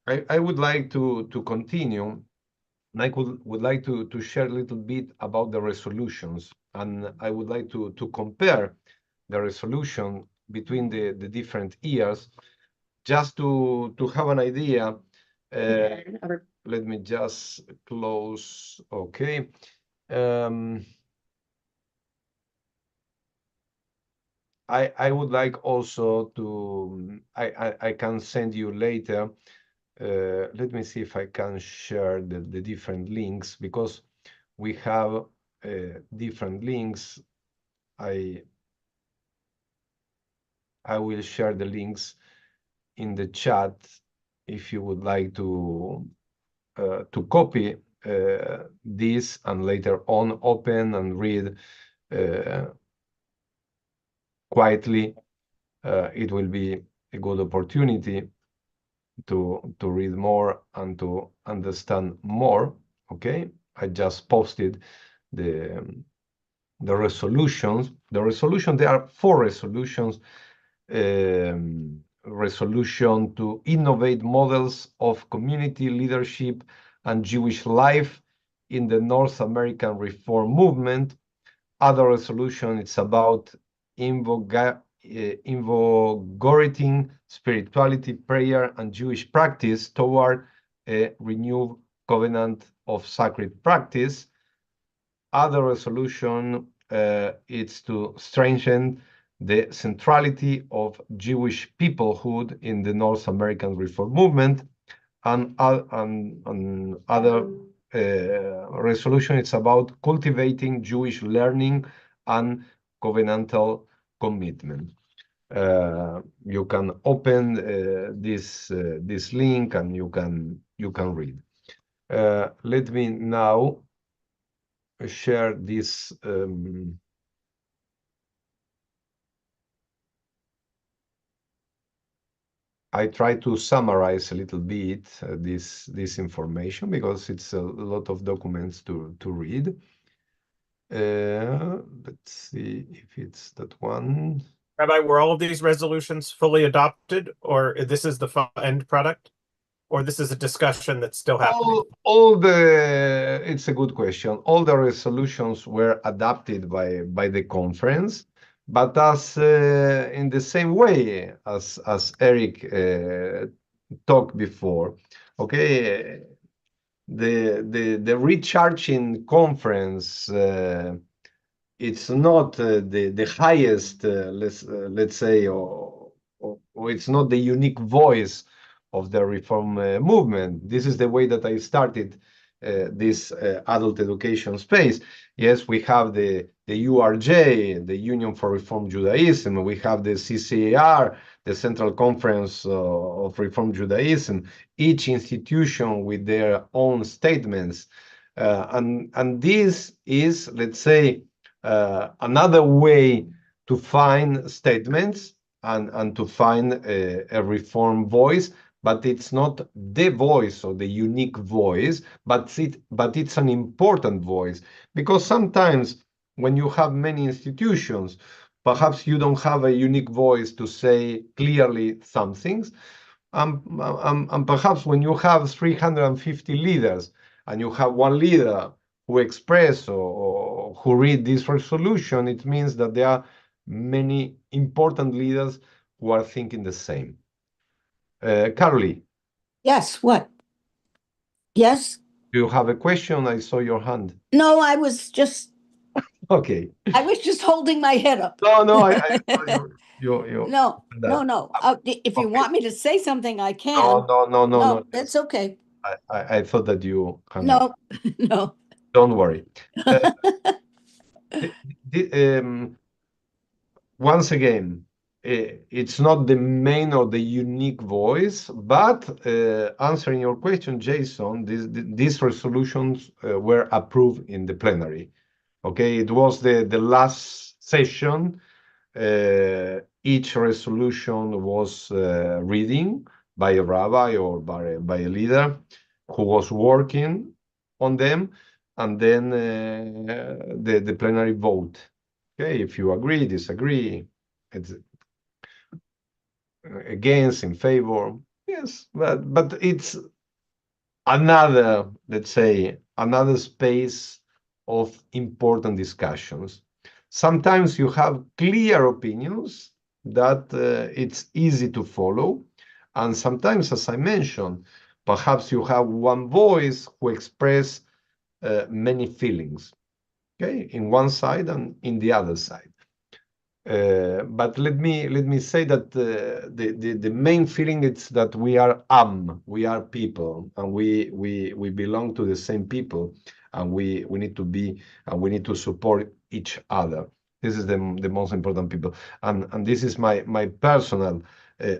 I would like to continue. And I would like to share a little bit about the resolutions. And I would like to compare the resolution between the different years, just to have an idea. Let me just close. Okay. I would like also to, I can send you later. Let me see if I can share the different links, because we have different links. I will share the links in the chat if you would like to copy this and later on open and read quietly. It will be a good opportunity to read more and to understand more. Okay, I just posted the resolutions. There are 4 resolutions. Resolution to innovate models of community leadership and Jewish life in the North American Reform Movement. Other resolution, it's about invigorating spirituality, prayer, and Jewish practice toward a renewed covenant of sacred practice. Other resolution, it's to strengthen the centrality of Jewish peoplehood in the North American Reform Movement. And other resolution, it's about cultivating Jewish learning and covenantal commitment. You can open this link and you can read. Let me now share this. I try to summarize a little bit this information, because it's a lot of documents to read. Let's see if it's that one. Rabbi, were all of these resolutions fully adopted, or this is the end product, or this is a discussion that's still happening? It's a good question. All the resolutions were adopted by the conference, but as in the same way as Eric talked before. Okay, the recharging conference, it's not the highest, let's say, or it's not the unique voice of the reform movement. This is the way that I started this adult education space. Yes, we have the URJ, the Union for Reform Judaism. We have the CCAR, the Central Conference of Reform Judaism. Each institution with their own statements, and this is, let's say, another way to find statements and to find a reform voice, but it's not the voice or the unique voice, but it's an important voice, because sometimes when you have many institutions, perhaps you don't have a unique voice to say clearly some things, and perhaps when you have 350 leaders and you have one leader who express or who read this resolution, it means that there are many important leaders who are thinking the same. Carly, Yes, what? Yes? do you have a question? I saw your hand. No, I was just Okay. holding my head up. No, I saw your No, no. If you Okay. want me to say something, I can. No. That's okay. I thought that you hung up. No, no. Don't worry. Once again, it's not the main or the unique voice, but answering your question, Jason, these resolutions were approved in the plenary. Okay, it was the last session. Each resolution was reading by a rabbi or by a leader who was working on them, and then the plenary vote. Okay, if you agree, disagree, it's against, in favor. Yes, but it's another, let's say, another space of important discussions. Sometimes you have clear opinions that it's easy to follow, and sometimes, as I mentioned, perhaps you have one voice who express many feelings, okay, in one side and in the other side. But let me say that the main feeling is that we are people, and we belong to the same people, and we need to be, and we need to support each other. This is the most important people, and this is my personal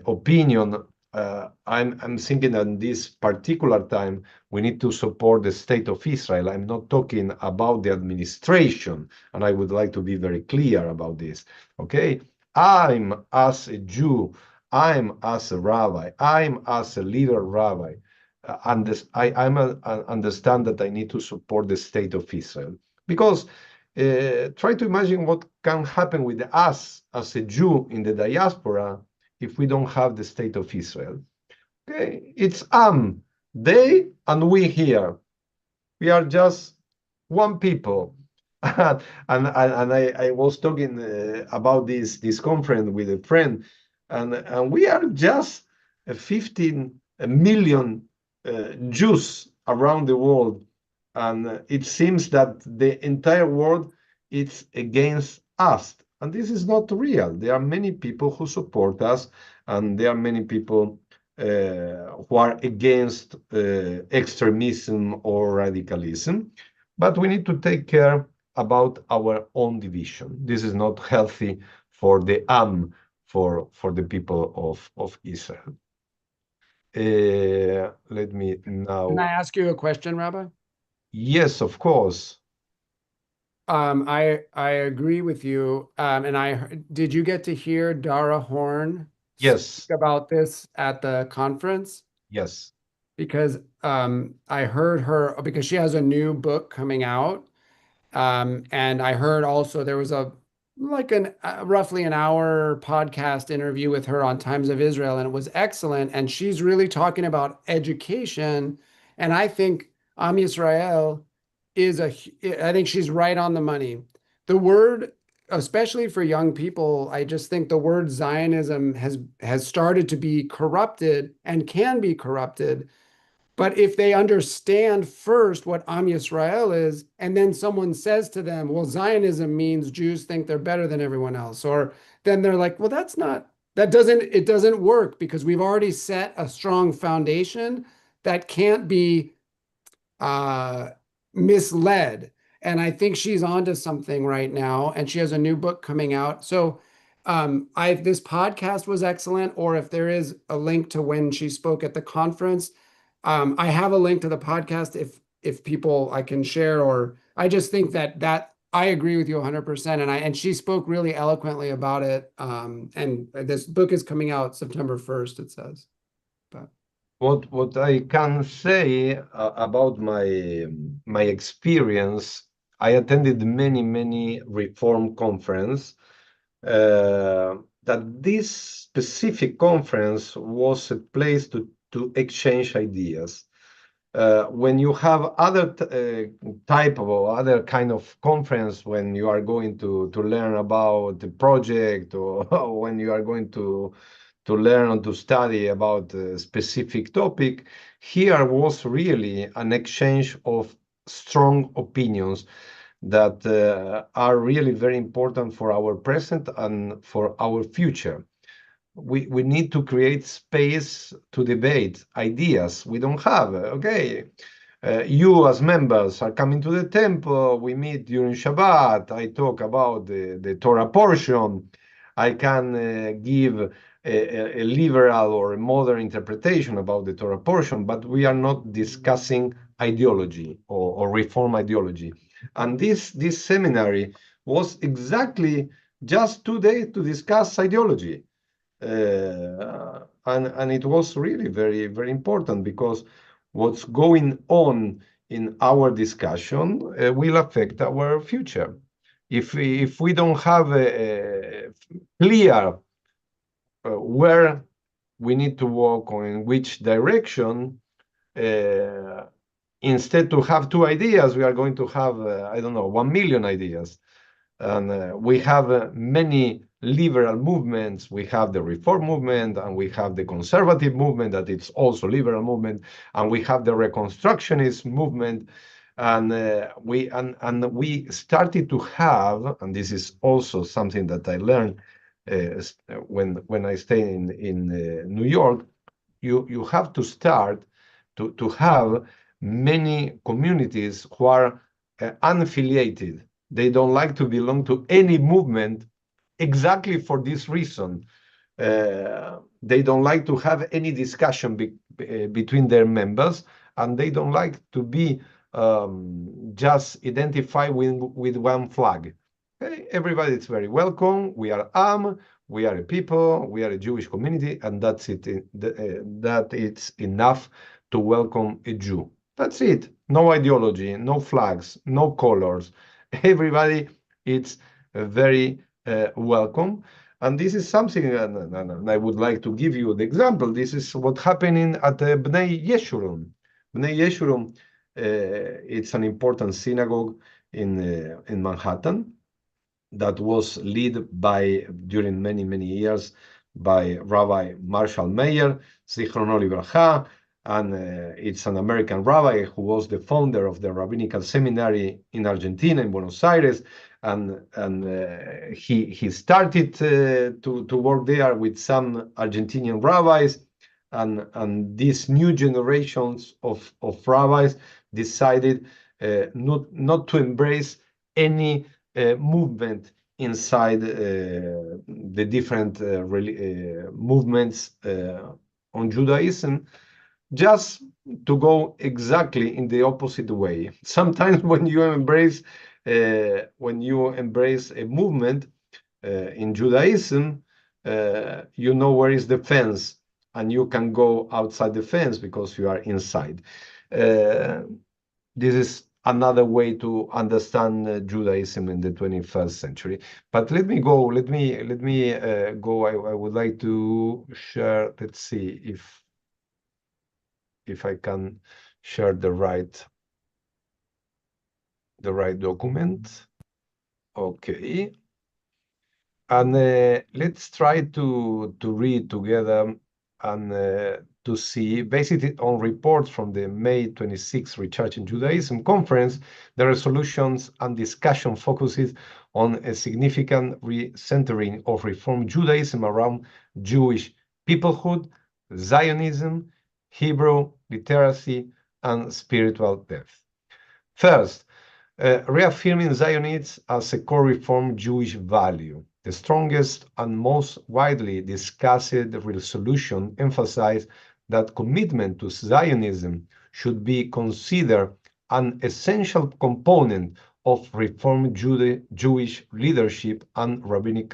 opinion. I'm thinking that in this particular time we need to support the state of Israel. I'm not talking about the administration, and I would like to be very clear about this. Okay, I'm as a Jew, I'm as a rabbi, I'm as a leader rabbi, and understand that I need to support the state of Israel, because try to imagine what can happen with us as a Jew in the diaspora if we don't have the state of Israel. Okay, it's they, and we here. We are just one people. And I was talking about this conference with a friend, and we are just 15 million Jews around the world, and it seems that the entire world is against us, and this is not real. There are many people who support us, and there are many people who are against extremism or radicalism, but we need to take care about our own division. This is not healthy for the for the people of Israel. Let me now. Can I ask you a question, Rabbi? Yes, of course. I agree with you. And did you get to hear Dara Horn Yes. speak about this at the conference? Yes. Because I heard her, because she has a new book coming out. And I heard also there was a like an roughly an hour podcast interview with her on Times of Israel, and it was excellent. And she's really talking about education. And I think Am Yisrael I think she's right on the money. The word, especially for young people, I just think the word Zionism has started to be corrupted and can be corrupted. But if they understand first what Am Yisrael is, and then someone says to them, well, Zionism means Jews think they're better than everyone else, or then they're like, well, it doesn't work, because we've already set a strong foundation that can't be misled. And I think she's onto something right now, and she has a new book coming out. So this podcast was excellent, or if there is a link to when she spoke at the conference, I have a link to the podcast if people I can share, or I just think that I agree with you 100%. And she spoke really eloquently about it. And this book is coming out September 1st, it says. But What I can say about my experience, I attended many reform conference. That this specific conference was a place to exchange ideas. When you have other type of or other kind of conference, when you are going to learn about the project, or when you are going to learn and to study about a specific topic, here was really an exchange of strong opinions that are really very important for our present and for our future. We need to create space to debate ideas we don't have. Okay, you as members are coming to the temple, we meet during Shabbat, I talk about the Torah portion, I can give a liberal or a modern interpretation about the Torah portion, but we are not discussing ideology or reform ideology. And this seminary was exactly just 2 days to discuss ideology. And it was really very important, because what's going on in our discussion will affect our future. If we don't have a clear where we need to work on in which direction. Instead to have two ideas, we are going to have, I don't know, 1 million ideas. And we have many liberal movements. We have the reform movement, and we have the conservative movement that it's also liberal movement, and we have the reconstructionist movement. And we started to have, and this is also something that I learned when I stay in New York. You have to start to have many communities who are unaffiliated. They don't like to belong to any movement exactly for this reason. They don't like to have any discussion between their members, and they don't like to be just identified with one flag. Okay? Everybody is very welcome. We are we are a people, we are a Jewish community, and that's it. That it's enough to welcome a Jew. That's it. No ideology, no flags, no colors. Everybody is very welcome. And this is something, and I would like to give you the example. This is what happening at Bnei Yeshurun. Bnei Yeshurun, it's an important synagogue in Manhattan that was led by, during many years, by Rabbi Marshall Mayer, Zichrono Livracha, and it's an American rabbi who was the founder of the rabbinical seminary in Argentina, in Buenos Aires, and he started to work there with some Argentinian rabbis, and these new generations of rabbis decided not to embrace any movement inside the different movements on Judaism, just to go exactly in the opposite way. Sometimes when you embrace a movement in Judaism, you know where is the fence, and you can go outside the fence because you are inside. This is another way to understand Judaism in the 21st century. But let me go. Let me go. I would like to share. Let's see if I can share the right document. Okay. And let's try to read together and to see, basically on reports from the May 26th Research in Judaism conference, the resolutions and discussion focuses on a significant recentering of Reform Judaism around Jewish peoplehood, Zionism, Hebrew literacy, and spiritual depth. First, reaffirming Zionists as a core Reform Jewish value. The strongest and most widely discussed resolution emphasized that commitment to Zionism should be considered an essential component of Reform Jewish leadership and rabbinic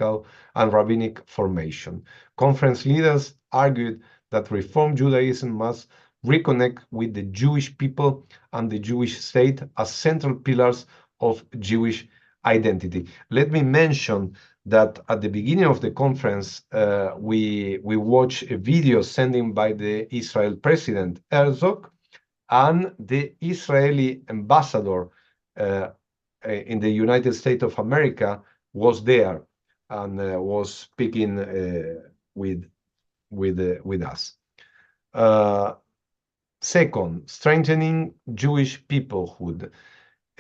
formation. Conference leaders argued that Reform Judaism must reconnect with the Jewish people and the Jewish state as central pillars of Jewish identity. Let me mention that at the beginning of the conference, we watched a video sent by the Israel President Herzog, and the Israeli ambassador in the United States of America was there and was speaking with us. Second, strengthening Jewish peoplehood.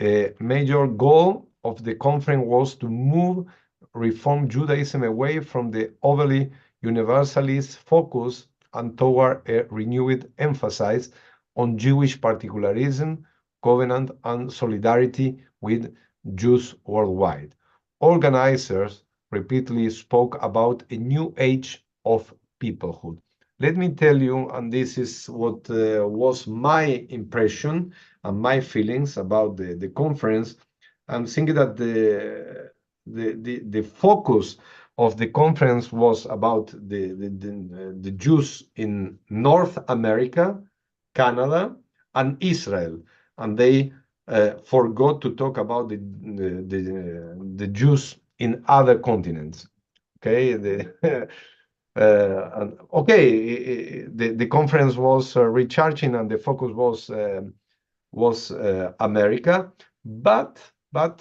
A major goal of the conference was to move Reform Judaism away from the overly universalist focus and toward a renewed emphasis on Jewish particularism, covenant, and solidarity with Jews worldwide. Organizers repeatedly spoke about a new age of peoplehood. Let me tell you, and this is what was my impression and my feelings about the conference. I'm thinking that the focus of the conference was about the Jews in North America, Canada, and Israel, and they forgot to talk about the Jews in other continents. Okay, The conference was recharging, and the focus was America. But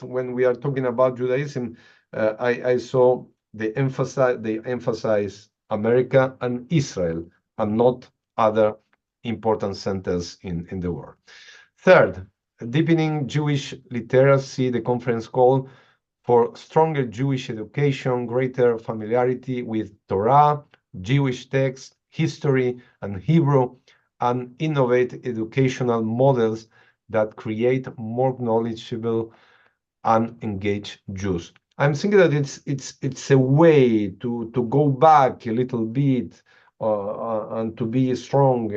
when we are talking about Judaism, I saw they emphasize America and Israel, and not other important centers in the world. Third, deepening Jewish literacy. The conference called for stronger Jewish education, greater familiarity with Torah, Jewish texts, history, and Hebrew, and innovate educational models that create more knowledgeable and engaged Jews. I'm thinking that it's a way to go back a little bit and to be strong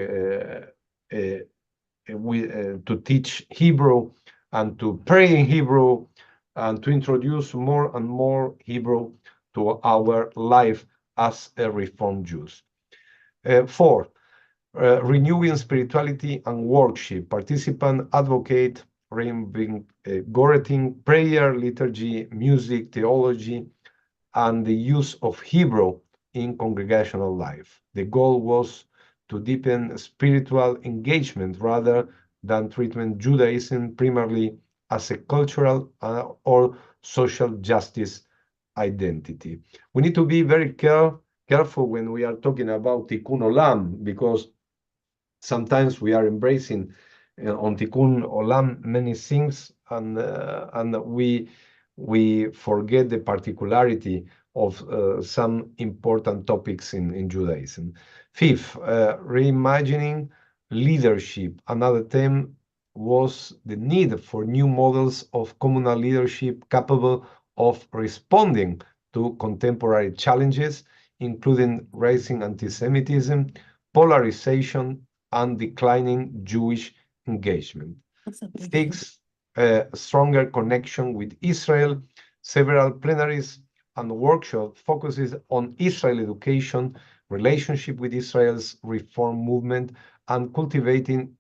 to teach Hebrew and to pray in Hebrew and to introduce more and more Hebrew to our life as a Reformed Jews. Four, renewing spirituality and worship. Participant advocate reinvigorating prayer, liturgy, music, theology, and the use of Hebrew in congregational life. The goal was to deepen spiritual engagement rather than treatment Judaism primarily as a cultural or social justice identity. We need to be very careful when we are talking about Tikkun Olam, because sometimes we are embracing on Tikkun Olam many things, and we forget the particularity of some important topics in Judaism. Fifth, reimagining leadership. Another theme was the need for new models of communal leadership capable of responding to contemporary challenges, including rising anti-Semitism, polarization, and declining Jewish engagement. Six, stronger connection with Israel. Several plenaries and workshops focuses on Israel education, relationship with Israel's reform movement, and cultivating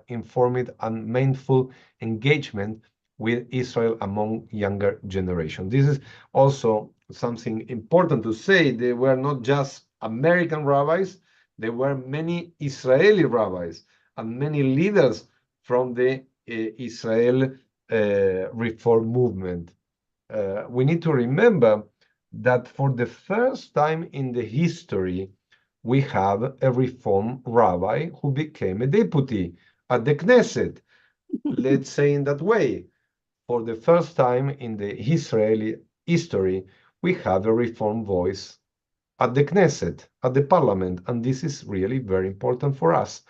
informed and mindful engagement with Israel among younger generation. This is also something important to say. They were not just American rabbis, there were many Israeli rabbis and many leaders from the Israel reform movement. We need to remember that for the first time in the history, we have a reform rabbi who became a deputy at the Knesset. Let's say in that way. For the first time in the Israeli history, we have a reform voice at the Knesset, at the parliament, and this is really very important for us.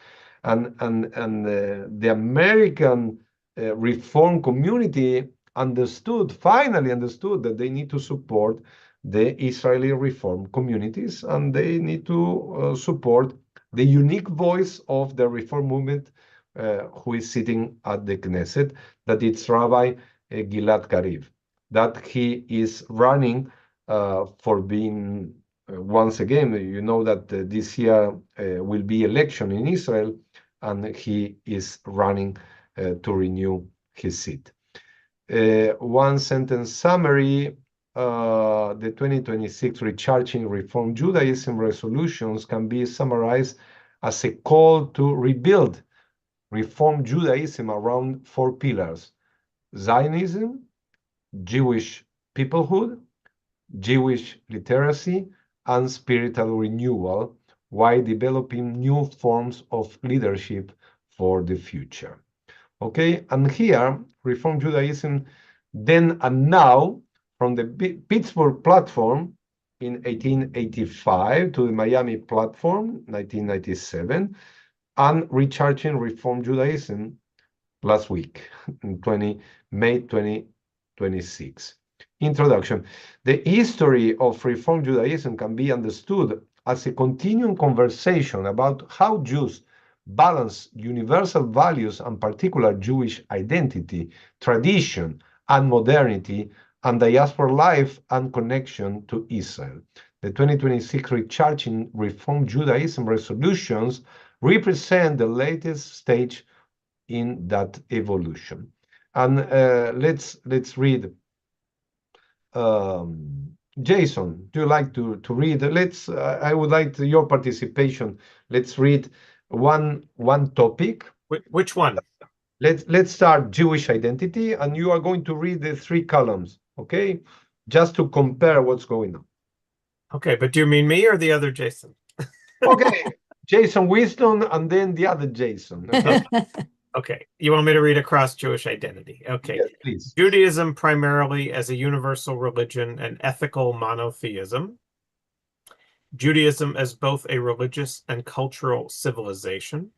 And the American reform community finally understood that they need to support the Israeli reform communities, and they need to support the unique voice of the reform movement who is sitting at the Knesset, that it's Rabbi Gilad Kariv, that he is running for being once again, you know that this year will be election in Israel, and he is running to renew his seat. One sentence summary, the 2026 Recharging Reform Judaism resolutions can be summarized as a call to rebuild Reform Judaism around four pillars: Zionism, Jewish peoplehood, Jewish literacy, and spiritual renewal, while developing new forms of leadership for the future. Okay, and here, Reform Judaism, then and now, from the Pittsburgh platform in 1885 to the Miami platform, 1997, and Recharging Reform Judaism last week, in May 2026. Introduction. The history of Reform Judaism can be understood as a continuing conversation about how Jews balance universal values and particular Jewish identity, tradition, and modernity, and diaspora life and connection to Israel. The 2026 Recharging Reform Judaism resolutions represent the latest stage in that evolution. And let's read Jason, do you like to read? I would like your participation. Let's read one topic. Which one? Let's start Jewish identity, and you are going to read the 3 columns, okay? Just to compare what's going on. Okay, but do you mean me or the other Jason? Okay, Jason Wisdom, and then the other Jason. Okay. Okay, you want me to read across Jewish identity? Okay. Yes, please. Judaism primarily as a universal religion and ethical monotheism. Judaism as both a religious and cultural civilization.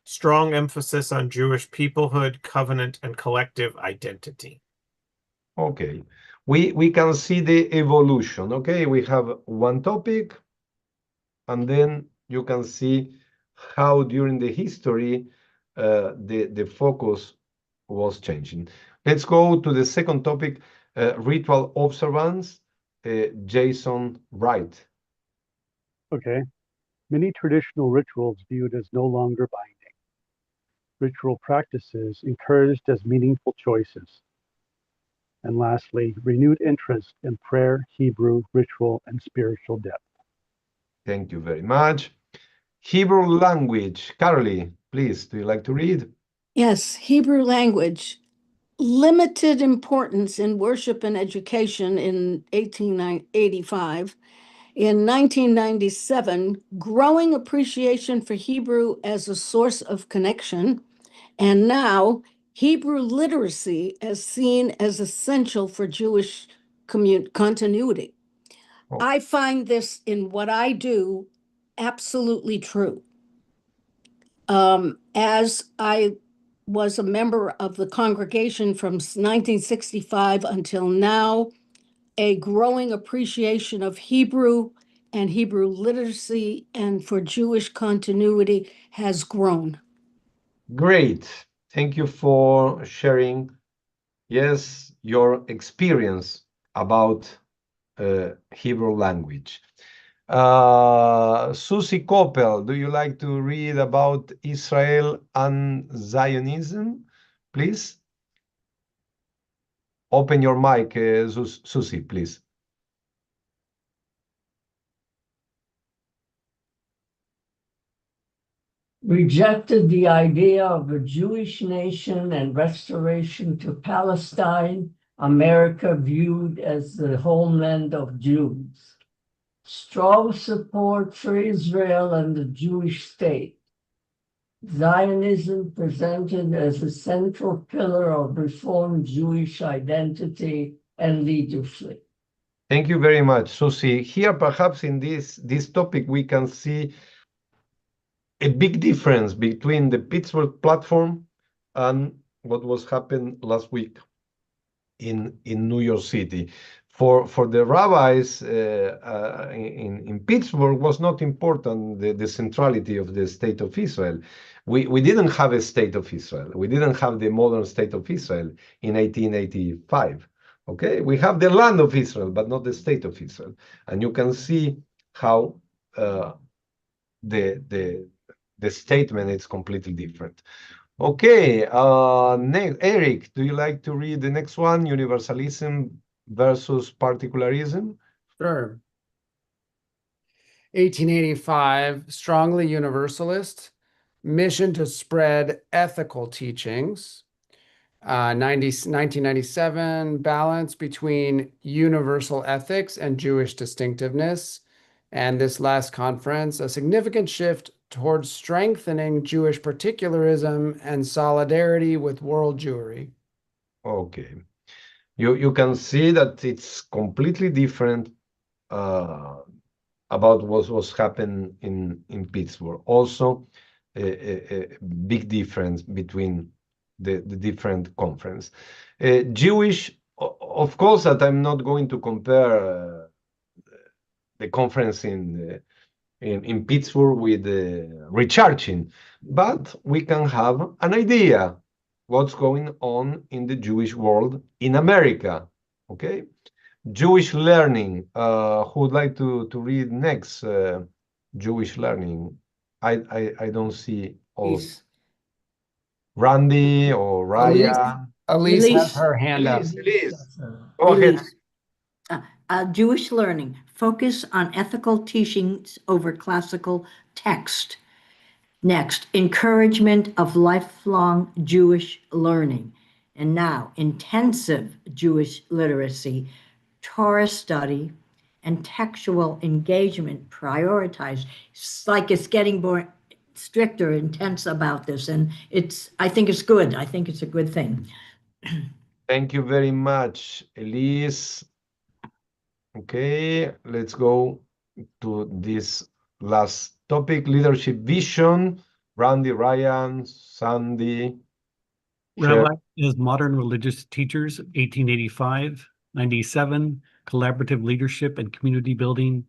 Strong emphasis on Jewish peoplehood, covenant, and collective identity. Okay. We can see the evolution. Okay, we have one topic, and then you can see how during the history the focus was changing. Let's go to the second topic, ritual observance. Jason Wright. Okay. Many traditional rituals viewed as no longer binding. Ritual practices encouraged as meaningful choices. And lastly, renewed interest in prayer, Hebrew, ritual, and spiritual depth. Thank you very much. Hebrew language. Carolee, please, do you like to read? Yes, Hebrew language. Limited importance in worship and education in 1885. In 1997, growing appreciation for Hebrew as a source of connection. And now, Hebrew literacy as seen as essential for Jewish continuity. Oh. I find this in what I do absolutely true. As I was a member of the congregation from 1965 until now, a growing appreciation of Hebrew and Hebrew literacy and for Jewish continuity has grown. Great. Thank you for sharing, yes, your experience about Hebrew language. Susie Koppel, do you like to read about Israel and Zionism? Please. Open your mic, Susie, please. Rejected the idea of a Jewish nation and restoration to Palestine, America viewed as the homeland of Jews. Strong support for Israel and the Jewish state. Zionism presented as a central pillar of Reformed Jewish identity and leadership. Thank you very much, Susie. Here, perhaps in this topic, we can see a big difference between the Pittsburgh platform and what was happened last week in New York City. For the rabbis in Pittsburgh was not important the centrality of the state of Israel. We didn't have a state of Israel. We didn't have the modern state of Israel in 1885. Okay, we have the land of Israel, but not the state of Israel. And you can see how the statement is completely different. Okay, next, Eric, do you like to read the next one, universalism versus particularism? Sure. 1885, strongly universalist, mission to spread ethical teachings. 1997, balance between universal ethics and Jewish distinctiveness. And this last conference, a significant shift towards strengthening Jewish particularism and solidarity with world Jewry. Okay. You can see that it's completely different about what was happening in Pittsburgh. Also, a big difference between the different conference. Jewish, of course, that I'm not going to compare the conference in Pittsburgh with recharging, but we can have an idea what's going on in the Jewish world in America. Okay, Jewish learning. Who would like to read next? Jewish learning. I don't see all. Randy or Raya. Elise has her hand up. Elise, go ahead. Jewish learning, focus on ethical teachings over classical text. Next, encouragement of lifelong Jewish learning. And now, intensive Jewish literacy, Torah study, and textual engagement prioritized. It's like it's getting more stricter, intense about this. And I think it's good. I think it's a good thing. Thank you very much, Elise. Okay, let's go to this last topic, leadership vision. Randy, Ryan, Sandy. Share. Rabbi is Modern Religious Teachers, 1885, 97, Collaborative Leadership and Community Building,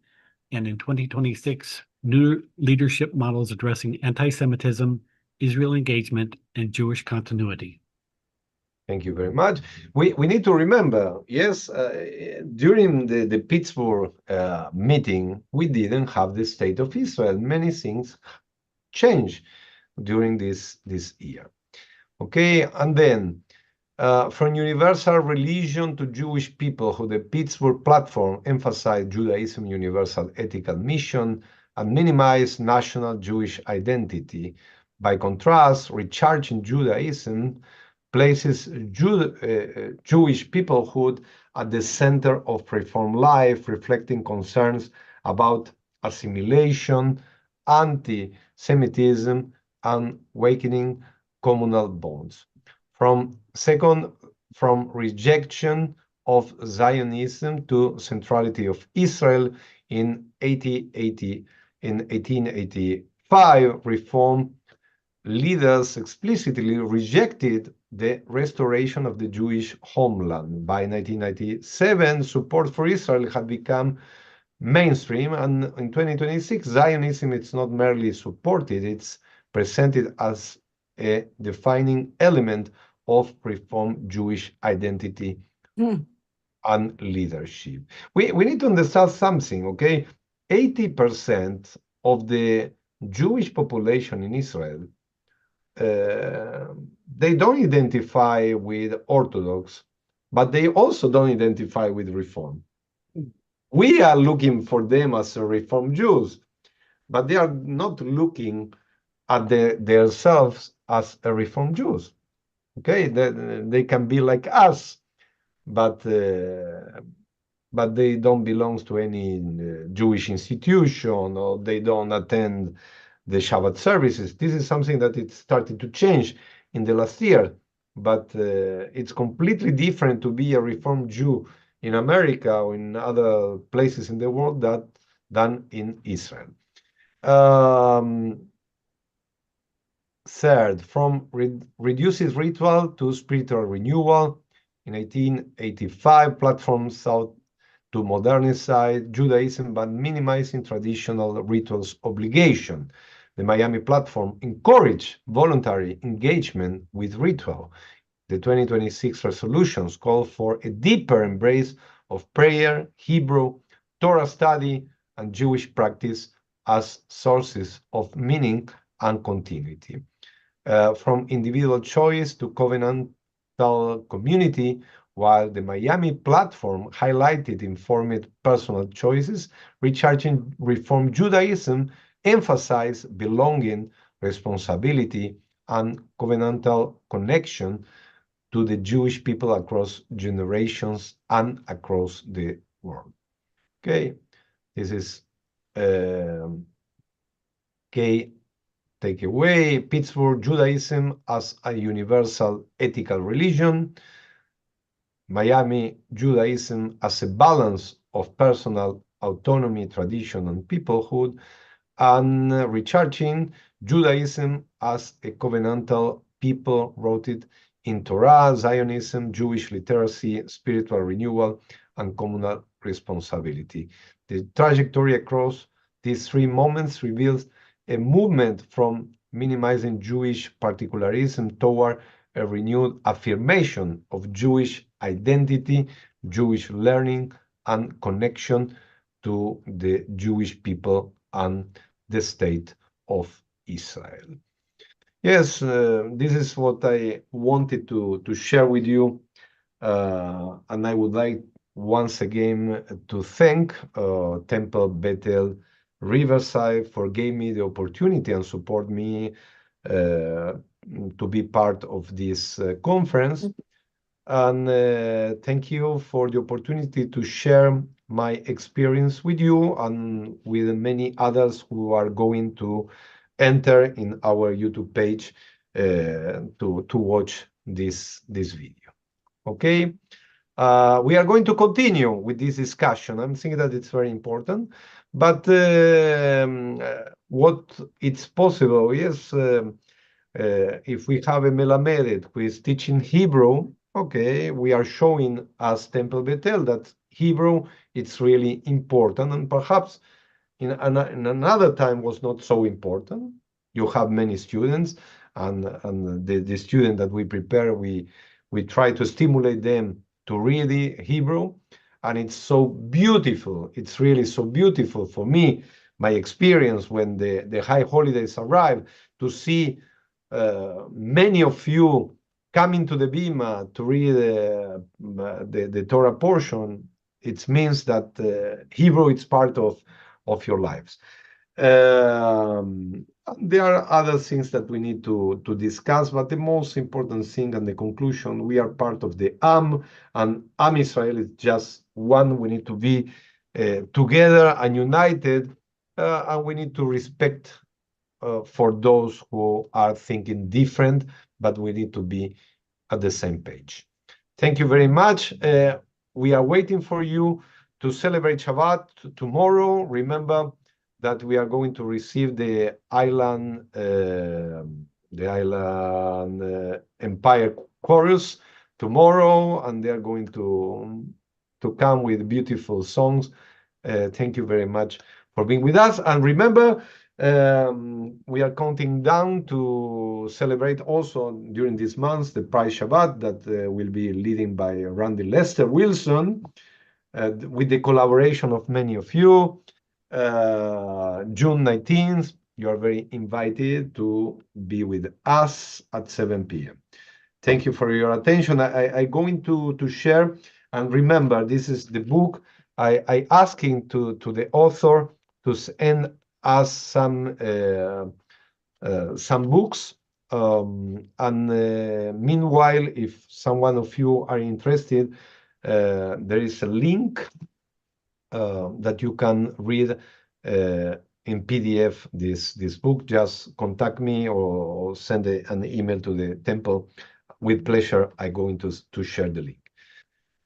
and in 2026, New Leadership Models Addressing Anti-Semitism, Israel Engagement, and Jewish Continuity. Thank you very much. We need to remember, yes, during the Pittsburgh meeting, we didn't have the state of Israel. Many things changed during this year. Okay, and then from universal religion to Jewish people, who the Pittsburgh platform emphasized Judaism universal ethical mission and minimized national Jewish identity. By contrast, recharging Judaism places Jewish peoplehood at the center of Reform life, reflecting concerns about assimilation, anti-Semitism, and awakening communal bonds. From rejection of Zionism to centrality of Israel in 1885, Reform leaders explicitly rejected the restoration of the Jewish homeland. By 1997, support for Israel had become mainstream, and in 2026, Zionism is not merely supported, it's presented as a defining element of Reform Jewish identity and leadership. We need to understand something, okay? 80% of the Jewish population in Israel, they don't identify with Orthodox, but they also don't identify with Reform. We are looking for them as Reform Jews, but they are not looking at themselves as a Reform Jews. Okay, they can be like us, but they don't belong to any Jewish institution, or they don't attend the Shabbat services. This is something that it started to change in the last year, but it's completely different to be a Reform Jew in America or in other places in the world than in Israel. Third, from reduces ritual to spiritual renewal. In 1885, platforms sought to modernize Judaism by minimizing traditional rituals obligation. The Miami platform encouraged voluntary engagement with ritual. The 2026 resolutions call for a deeper embrace of prayer, Hebrew, Torah study, and Jewish practice as sources of meaning and continuity. From individual choice to covenantal community, while the Miami platform highlighted informed personal choices, recharging Reform Judaism emphasized belonging, responsibility, and covenantal connection to the Jewish people across generations and across the world. Okay, this is key takeaway. Pittsburgh Judaism as a universal ethical religion. Miami Judaism as a balance of personal autonomy, tradition, and peoplehood. And recharging Judaism as a covenantal people rooted in Torah, Zionism, Jewish literacy, spiritual renewal, and communal responsibility. The trajectory across these three moments reveals a movement from minimizing Jewish particularism toward a renewed affirmation of Jewish identity, Jewish learning, and connection to the Jewish people and the state of Israel. Yes, this is what I wanted to share with you, and I would like once again to thank Temple Bethel Riverside for giving me the opportunity and support me to be part of this conference. And thank you for the opportunity to share my experience with you and with many others who are going to enter in our YouTube page to watch this video. Okay, we are going to continue with this discussion. I'm thinking that it's very important, but what it's possible is if we have a Melamed who is teaching Hebrew, okay, we are showing as Temple Bethel that Hebrew it's really important, and perhaps in another time was not so important. You have many students, and the student that we prepare, we try to stimulate them to read the Hebrew, and it's so beautiful. It's really so beautiful for me, my experience when the high holidays arrive, to see many of you coming to the Bima to read the Torah portion. It means that Hebrew is part of your lives. There are other things that we need to discuss, but the most important thing and the conclusion, we are part of the Am, and Am Israel is just one. We need to be together and united, and we need to respect for those who are thinking different, but we need to be at the same page. Thank you very much. We are waiting for you to celebrate Shabbat tomorrow. Remember that we are going to receive the Island Empire Chorus tomorrow, and they are going to come with beautiful songs. Thank you very much for being with us. And remember, we are counting down to celebrate also during this month the Prize Shabbat that will be leading by Randy Lester Wilson with the collaboration of many of you. June 19th, you are very invited to be with us at 7 p.m. Thank you for your attention. I'm going to share, and remember, this is the book. I asking to the author to send us some books. Meanwhile, if someone of you are interested, there is a link that you can read in PDF this book. Just contact me or send an email to the temple. With pleasure, I'm going to share the link.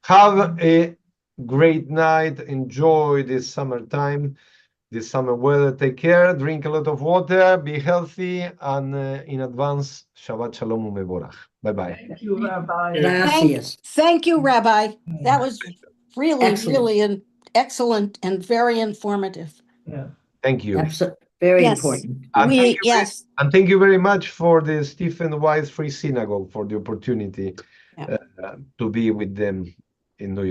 Have a great night. Enjoy this summertime, this summer weather. Take care. Drink a lot of water. Be healthy. And in advance, Shabbat Shalom Umevorach. Bye-bye. Thank you, Rabbi. Gracias. Thank you, Rabbi. That was really, Excellent. really excellent and very informative. Yeah. Thank you. Very Yes. important. And thank you Yes. and thank you very much for the Stephen Wise Free Synagogue for the opportunity Yeah. to be with them in New York.